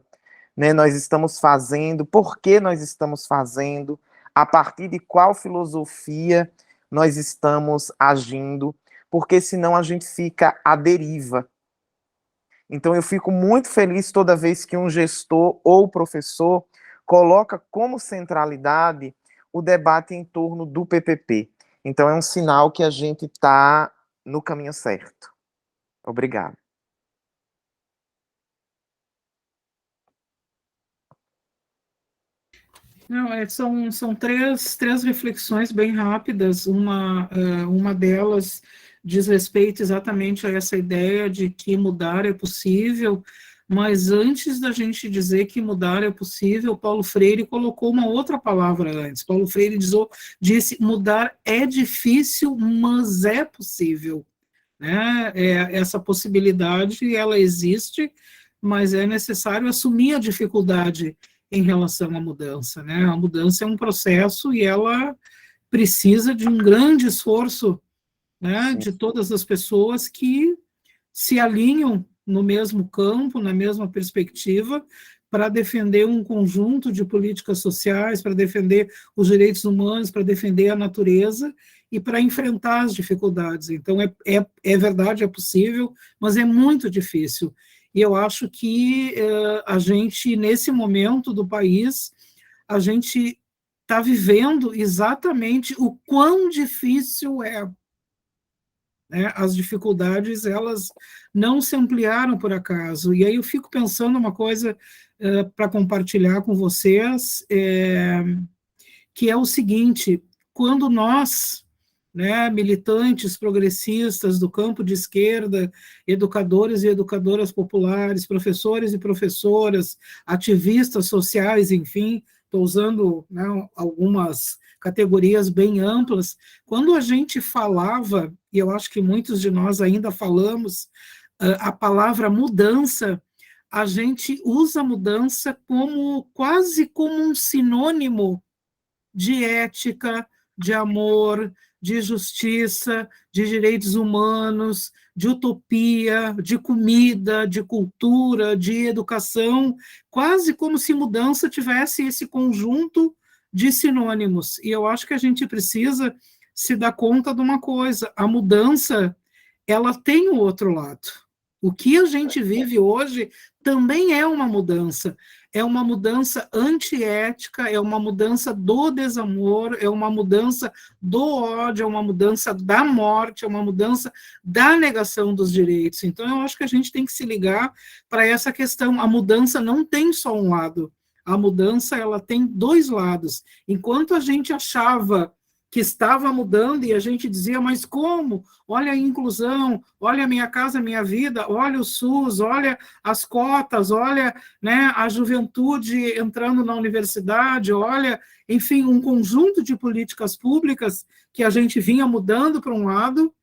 né? Nós estamos fazendo, por que nós estamos fazendo, a partir de qual filosofia nós estamos agindo, porque senão a gente fica à deriva. Então eu fico muito feliz toda vez que um gestor ou professor coloca como centralidade o debate em torno do PPP. Então é um sinal que a gente está no caminho certo. Obrigado. Não, são três reflexões bem rápidas. Uma delas diz respeito exatamente a essa ideia de que mudar é possível, mas antes da gente dizer que mudar é possível, Paulo Freire colocou uma outra palavra antes. Paulo Freire disse mudar é difícil, mas é possível. Né? Essa possibilidade, ela existe, mas é necessário assumir a dificuldade em relação à mudança, né? A mudança é um processo e ela precisa de um grande esforço, né, de todas as pessoas que se alinham no mesmo campo, na mesma perspectiva, para defender um conjunto de políticas sociais, para defender os direitos humanos, para defender a natureza e para enfrentar as dificuldades. Então, é verdade, é possível, mas é muito difícil. E eu acho que a gente, nesse momento do país, a gente está vivendo exatamente o quão difícil é. Né? As dificuldades, elas não se ampliaram por acaso. E aí eu fico pensando uma coisa para compartilhar com vocês, que é o seguinte: quando nós, né, militantes progressistas do campo de esquerda, educadores e educadoras populares, professores e professoras, ativistas sociais, enfim, estou usando, né, algumas categorias bem amplas, quando a gente falava, e eu acho que muitos de nós ainda falamos, a palavra mudança, a gente usa mudança quase como um sinônimo de ética, de amor, de justiça, de direitos humanos, de utopia, de comida, de cultura, de educação, quase como se mudança tivesse esse conjunto de sinônimos. E eu acho que a gente precisa se dar conta de uma coisa: a mudança, ela tem o outro lado. O que a gente vive hoje também é uma mudança antiética, é uma mudança do desamor, é uma mudança do ódio, é uma mudança da morte, é uma mudança da negação dos direitos. Então, eu acho que a gente tem que se ligar para essa questão. A mudança não tem só um lado, a mudança, ela tem dois lados. Enquanto a gente achava que estava mudando e a gente dizia, mas como? Olha a inclusão, olha a Minha Casa Minha Vida, olha o SUS, olha as cotas, olha, né, a juventude entrando na universidade, olha, enfim, um conjunto de políticas públicas que a gente vinha mudando para um lado,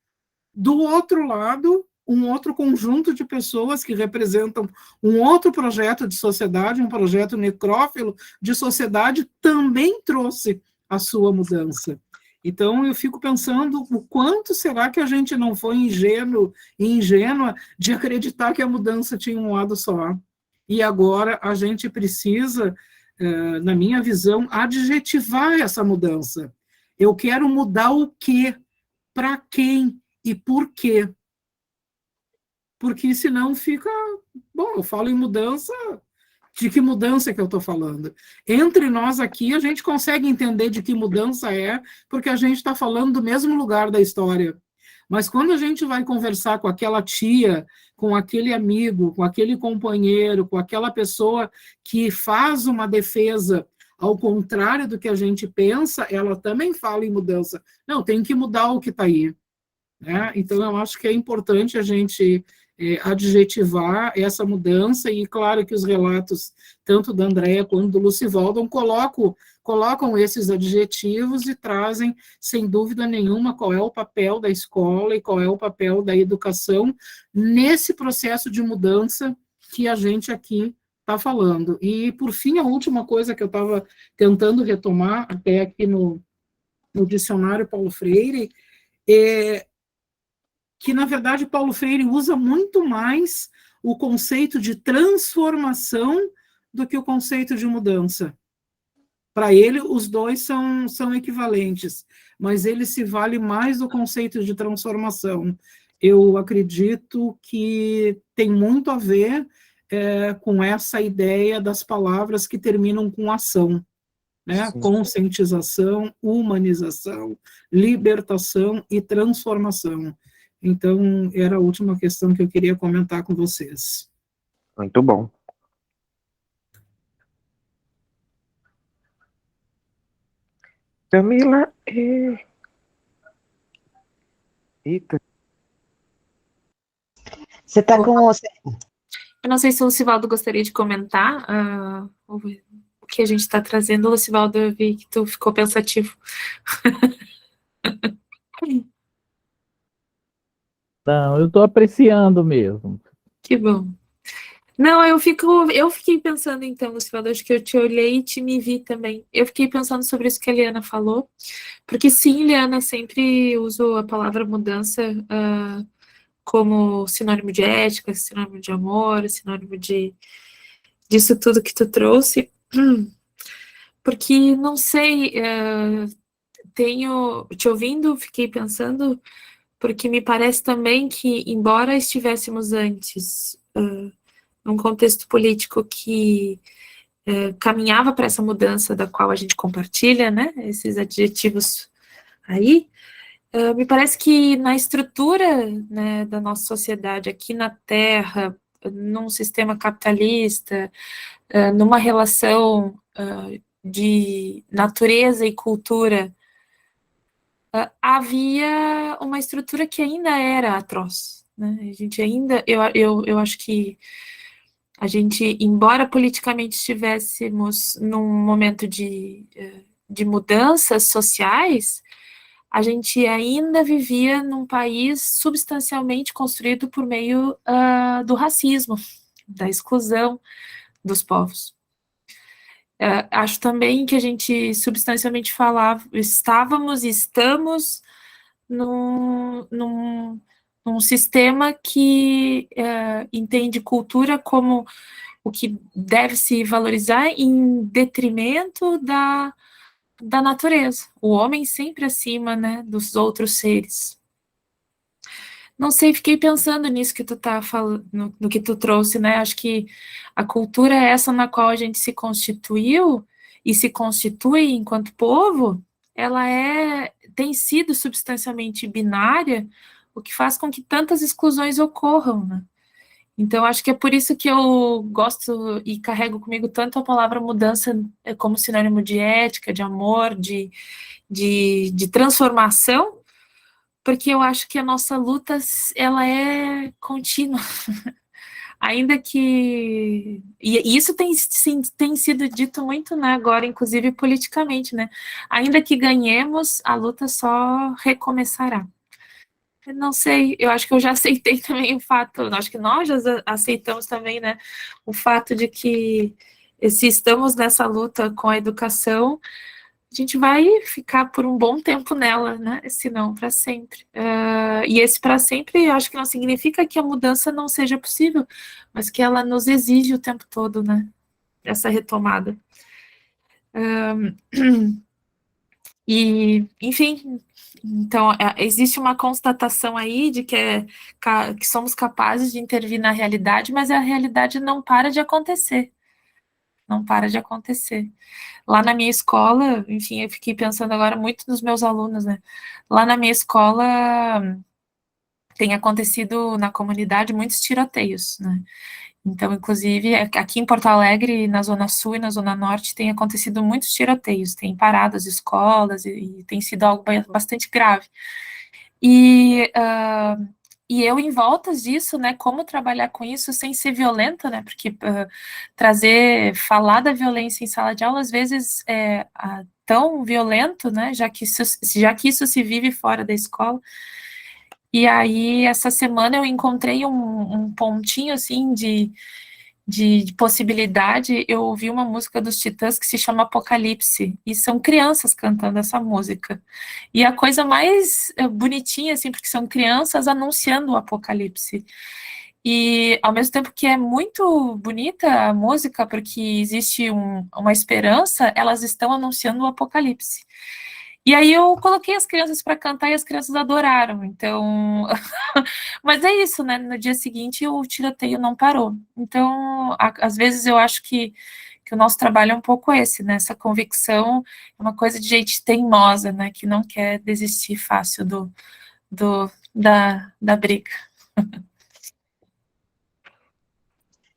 do outro lado, um outro conjunto de pessoas que representam um outro projeto de sociedade, um projeto necrófilo de sociedade, também trouxe a sua mudança. Então, eu fico pensando o quanto será que a gente não foi ingênuo e ingênua de acreditar que a mudança tinha um lado só. E agora a gente precisa, na minha visão, adjetivar essa mudança. Eu quero mudar o quê? Para quem? E por quê? Porque senão fica... Bom, eu falo em mudança... De que mudança que eu estou falando? Entre nós aqui, a gente consegue entender de que mudança é, porque a gente está falando do mesmo lugar da história. Mas quando a gente vai conversar com aquela tia, com aquele amigo, com aquele companheiro, com aquela pessoa que faz uma defesa ao contrário do que a gente pensa, ela também fala em mudança. Não, tem que mudar o que está aí. Né? Então, eu acho que é importante a gente... adjetivar essa mudança, e claro que os relatos, tanto da Andréa quanto do Lucivaldon, colocam esses adjetivos e trazem, sem dúvida nenhuma, qual é o papel da escola e qual é o papel da educação nesse processo de mudança que a gente aqui está falando. E, por fim, a última coisa que eu estava tentando retomar, até aqui no dicionário Paulo Freire, que, na verdade, Paulo Freire usa muito mais o conceito de transformação do que o conceito de mudança. Para ele, os dois são equivalentes, mas ele se vale mais do conceito de transformação. Eu acredito que tem muito a ver com essa ideia das palavras que terminam com ação, né? Conscientização, humanização, libertação e transformação. Então, era a última questão que eu queria comentar com vocês. Muito bom. Camila, eita. Você está com... Eu não sei se o Lucivaldo gostaria de comentar o que a gente está trazendo. Lucivaldo, eu vi que tu ficou pensativo. Não, eu estou apreciando mesmo. Que bom. Não, eu fiquei pensando então, Lucivaldo, acho que eu te olhei e te me vi também. Eu fiquei pensando sobre isso que a Liana falou, porque sim, Liana, sempre uso a palavra mudança como sinônimo de ética, sinônimo de amor, sinônimo disso tudo que tu trouxe, porque, não sei, te ouvindo, fiquei pensando, porque me parece também que, embora estivéssemos antes num contexto político que caminhava para essa mudança da qual a gente compartilha, né, esses adjetivos aí, me parece que na estrutura, né, da nossa sociedade aqui na Terra, num sistema capitalista, numa relação de natureza e cultura, havia uma estrutura que ainda era atroz, né? A gente ainda, eu acho que a gente, embora politicamente estivéssemos num momento de mudanças sociais, a gente ainda vivia num país substancialmente construído por meio do racismo, da exclusão dos povos. Acho também que a gente substancialmente estávamos e estamos num sistema que entende cultura como o que deve se valorizar em detrimento da natureza, o homem sempre acima, né, dos outros seres. Não sei, fiquei pensando nisso que tu tá falando, no que tu trouxe, né? Acho que a cultura é essa na qual a gente se constituiu e se constitui enquanto povo, ela tem sido substancialmente binária, o que faz com que tantas exclusões ocorram, né? Então, acho que é por isso que eu gosto e carrego comigo tanto a palavra mudança como sinônimo de ética, de amor, de transformação, porque eu acho que a nossa luta, ela é contínua. Ainda que... E isso tem sido dito muito, né, agora, inclusive politicamente, né? Ainda que ganhemos, a luta só recomeçará. Eu não sei, eu acho que eu já aceitei também o fato, acho que nós já aceitamos também, né, o fato de que se estamos nessa luta com a educação, a gente vai ficar por um bom tempo nela, né, se não para sempre. E esse para sempre, eu acho que não significa que a mudança não seja possível, mas que ela nos exige o tempo todo, né, essa retomada. E, enfim, então, existe uma constatação aí de que somos capazes de intervir na realidade, mas a realidade não para de acontecer. Não para de acontecer. Lá na minha escola, enfim, eu fiquei pensando agora muito nos meus alunos, né? Lá na minha escola tem acontecido na comunidade muitos tiroteios, né? Então, inclusive, aqui em Porto Alegre, na Zona Sul e na Zona Norte, tem acontecido muitos tiroteios, tem parado as escolas e tem sido algo bastante grave. E eu, em voltas disso, né, como trabalhar com isso sem ser violenta, né, porque falar da violência em sala de aula, às vezes, é tão violento, né, já que isso se vive fora da escola. E aí, essa semana, eu encontrei um pontinho, assim, de possibilidade, eu ouvi uma música dos Titãs que se chama Apocalipse, e são crianças cantando essa música. E a coisa mais bonitinha, assim, porque são crianças anunciando o Apocalipse. E ao mesmo tempo que é muito bonita a música, porque existe uma esperança, elas estão anunciando o Apocalipse. E aí eu coloquei as crianças para cantar e as crianças adoraram. Então, mas é isso, né? No dia seguinte o tiroteio não parou. Então, às vezes eu acho que o nosso trabalho é um pouco esse, né? Essa convicção é uma coisa de gente teimosa, né? Que não quer desistir fácil da briga.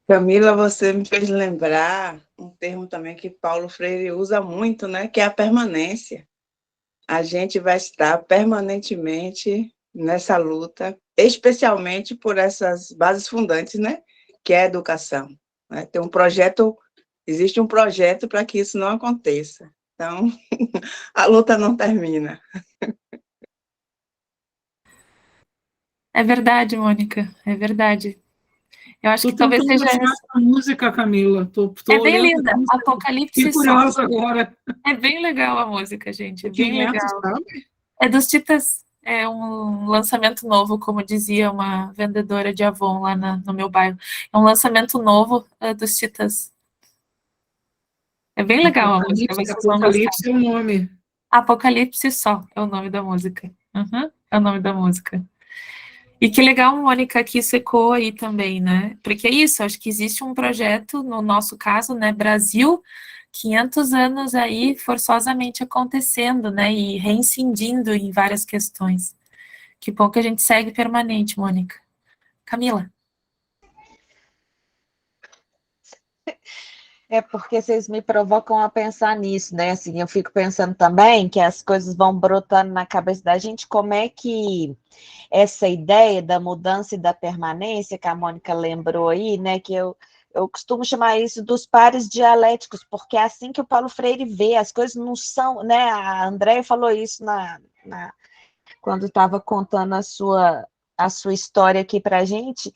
Camila, você me fez lembrar um termo também que Paulo Freire usa muito, né? Que é a permanência. A gente vai estar permanentemente nessa luta, especialmente por essas bases fundantes, né? Que é a educação. Né? Existe um projeto para que isso não aconteça. Então, a luta não termina. É verdade, Mônica, é verdade. Eu acho que talvez seja achar essa música, Camila. Tô é bem olhando, linda, Apocalipse fiquei curiosa agora. É bem legal a música, gente, é bem Quem é, tu legal. sabe? É dos Titãs, é um lançamento novo, como dizia uma vendedora de Avon lá no meu bairro. É um lançamento novo dos Titãs. É bem legal a música, vocês vão gostar. Apocalipse é o nome. Apocalipse só é o nome da música. Uhum, é o nome da música. E que legal, Mônica, que isso ecoa aí também, né? Porque é isso, acho que existe um projeto, no nosso caso, né, Brasil, 500 anos aí forçosamente acontecendo, né, e reincidindo em várias questões. Que bom que a gente segue permanente, Mônica. Camila. É porque vocês me provocam a pensar nisso, né? Assim, eu fico pensando também que as coisas vão brotando na cabeça da gente, como é que essa ideia da mudança e da permanência que a Mônica lembrou aí, né? Que eu costumo chamar isso dos pares dialéticos, porque é assim que o Paulo Freire vê, as coisas não são, né? A Andréia falou isso quando estava contando a sua história aqui para a gente,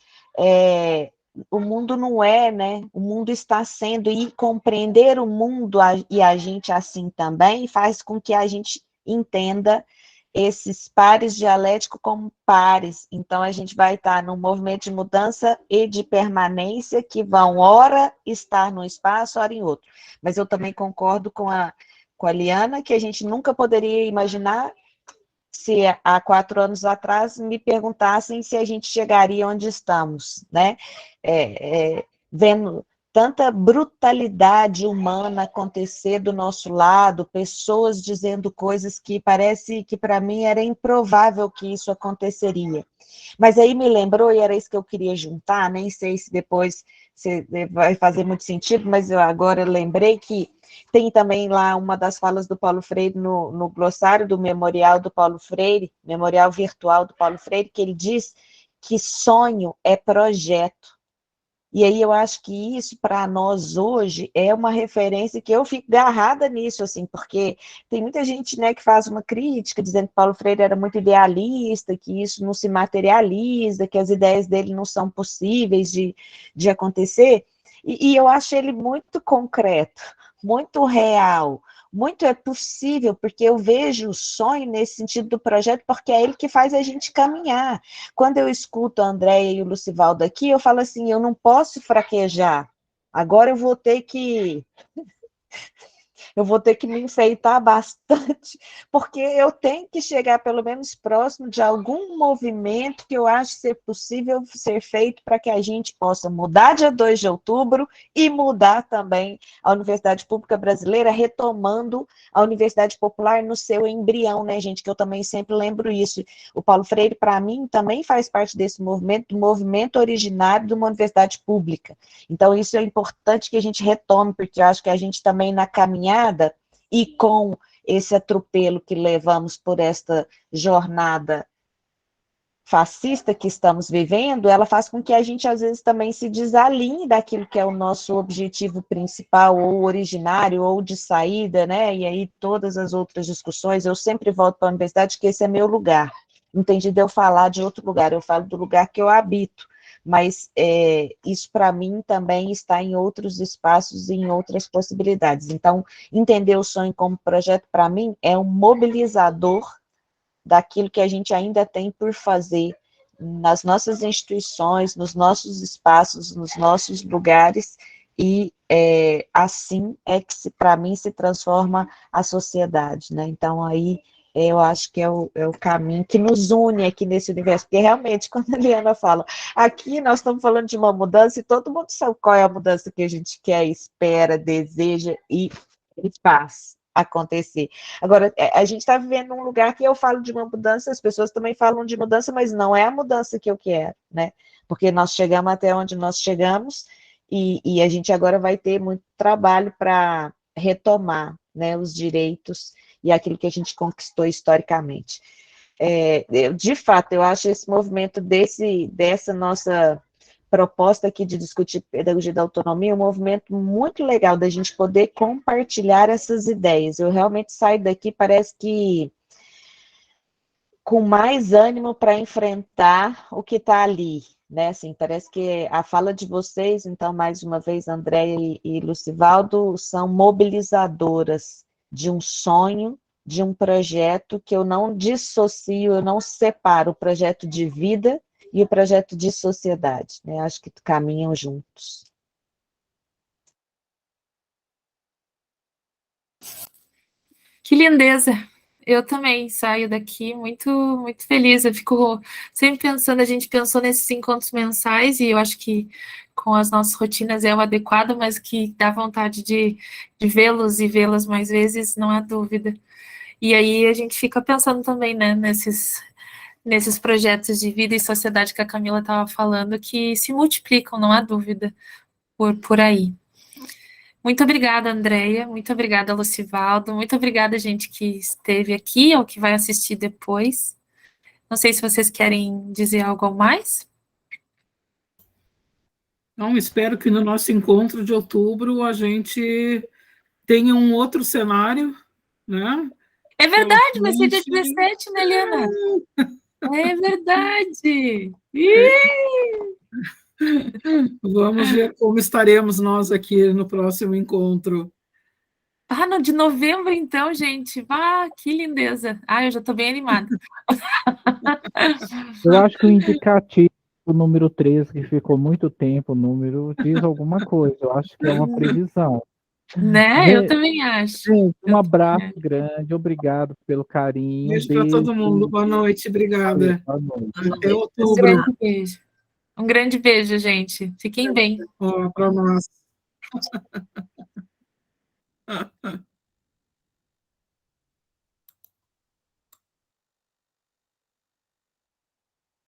o mundo não é, né? O mundo está sendo, e compreender o mundo e a gente assim também faz com que a gente entenda esses pares dialéticos como pares. Então, a gente vai estar num movimento de mudança e de permanência que vão, ora, estar num espaço, ora em outro. Mas eu também concordo com a Liana, que a gente nunca poderia imaginar se há 4 anos atrás me perguntassem se a gente chegaria onde estamos, né? Vendo tanta brutalidade humana acontecer do nosso lado, pessoas dizendo coisas que parece que para mim era improvável que isso aconteceria. Mas aí me lembrou, e era isso que eu queria juntar, nem sei se depois vai fazer muito sentido, mas eu agora lembrei que tem também lá uma das falas do Paulo Freire no glossário do Memorial do Paulo Freire, Memorial Virtual do Paulo Freire, que ele diz que sonho é projeto. E aí eu acho que isso, para nós hoje, é uma referência que eu fico agarrada nisso, assim, porque tem muita gente, né, que faz uma crítica, dizendo que Paulo Freire era muito idealista, que isso não se materializa, que as ideias dele não são possíveis de acontecer, e eu acho ele muito concreto, muito real, muito é possível, porque eu vejo o sonho nesse sentido do projeto, porque é ele que faz a gente caminhar. Quando eu escuto a Andréia e o Lucivaldo aqui, eu falo assim, eu não posso fraquejar, agora eu vou ter que me enfeitar bastante, porque eu tenho que chegar pelo menos próximo de algum movimento que eu acho ser possível ser feito para que a gente possa mudar dia 2 de outubro e mudar também a Universidade Pública Brasileira, retomando a Universidade Popular no seu embrião, né, gente, que eu também sempre lembro isso. O Paulo Freire, para mim, também faz parte desse movimento, do movimento originário de uma universidade pública. Então, isso é importante que a gente retome, porque eu acho que a gente também na caminhada e com esse atropelo que levamos por esta jornada fascista que estamos vivendo, ela faz com que a gente, às vezes, também se desalinhe daquilo que é o nosso objetivo principal, ou originário, ou de saída, né? E aí todas as outras discussões, eu sempre volto para a universidade, que esse é meu lugar. Não tem de eu falar de outro lugar, eu falo do lugar que eu habito, mas isso para mim também está em outros espaços e em outras possibilidades. Então, entender o sonho como projeto, para mim, é um mobilizador daquilo que a gente ainda tem por fazer nas nossas instituições, nos nossos espaços, nos nossos lugares, e assim é que, para mim, se transforma a sociedade, né? Então, aí, eu acho que é o caminho que nos une aqui nesse universo, porque realmente, quando a Liana fala, aqui nós estamos falando de uma mudança, e todo mundo sabe qual é a mudança que a gente quer, espera, deseja e faz acontecer. Agora, a gente está vivendo num lugar que eu falo de uma mudança, as pessoas também falam de mudança, mas não é a mudança que eu quero, né? Porque nós chegamos até onde nós chegamos, e a gente agora vai ter muito trabalho para retomar, né, os direitos e aquilo que a gente conquistou historicamente. De fato, eu acho esse movimento dessa nossa proposta aqui de discutir pedagogia da autonomia um movimento muito legal da gente poder compartilhar essas ideias. Eu realmente saio daqui, parece que com mais ânimo para enfrentar o que está ali, né? Assim, parece que a fala de vocês, então, mais uma vez, Andréia e Lucivaldo, são mobilizadoras de um sonho, de um projeto que eu não dissocio, eu não separo o projeto de vida e o projeto de sociedade, né? Acho que caminham juntos. Que lindeza! Eu também saio daqui muito, muito feliz. Eu fico sempre pensando, a gente pensou nesses encontros mensais, e eu acho que com as nossas rotinas é o adequado, mas que dá vontade de vê-los e vê-las mais vezes, não há dúvida. E aí a gente fica pensando também, né, nesses projetos de vida e sociedade que a Camila estava falando, que se multiplicam, não há dúvida, por aí. Muito obrigada, Andréia, muito obrigada, Lucivaldo, muito obrigada, gente, que esteve aqui ou que vai assistir depois. Não sei se vocês querem dizer algo a mais. Não, espero que no nosso encontro de outubro a gente tenha um outro cenário, né? É verdade, vai ser dia 17, né, Eliana? É verdade! Vamos ver como estaremos nós aqui no próximo encontro. No de novembro, então, gente. Que lindeza. Eu já estou bem animada. Eu acho que o indicativo, o número 13, que ficou muito tempo, o número diz alguma coisa. Eu acho que é uma previsão. Né? Eu também acho. Gente, um abraço grande, obrigado pelo carinho. Beijo para todo mundo. Boa noite, obrigada. Boa noite. Até outubro. Um grande beijo. Um grande beijo, gente. Fiquem bem. Para nós.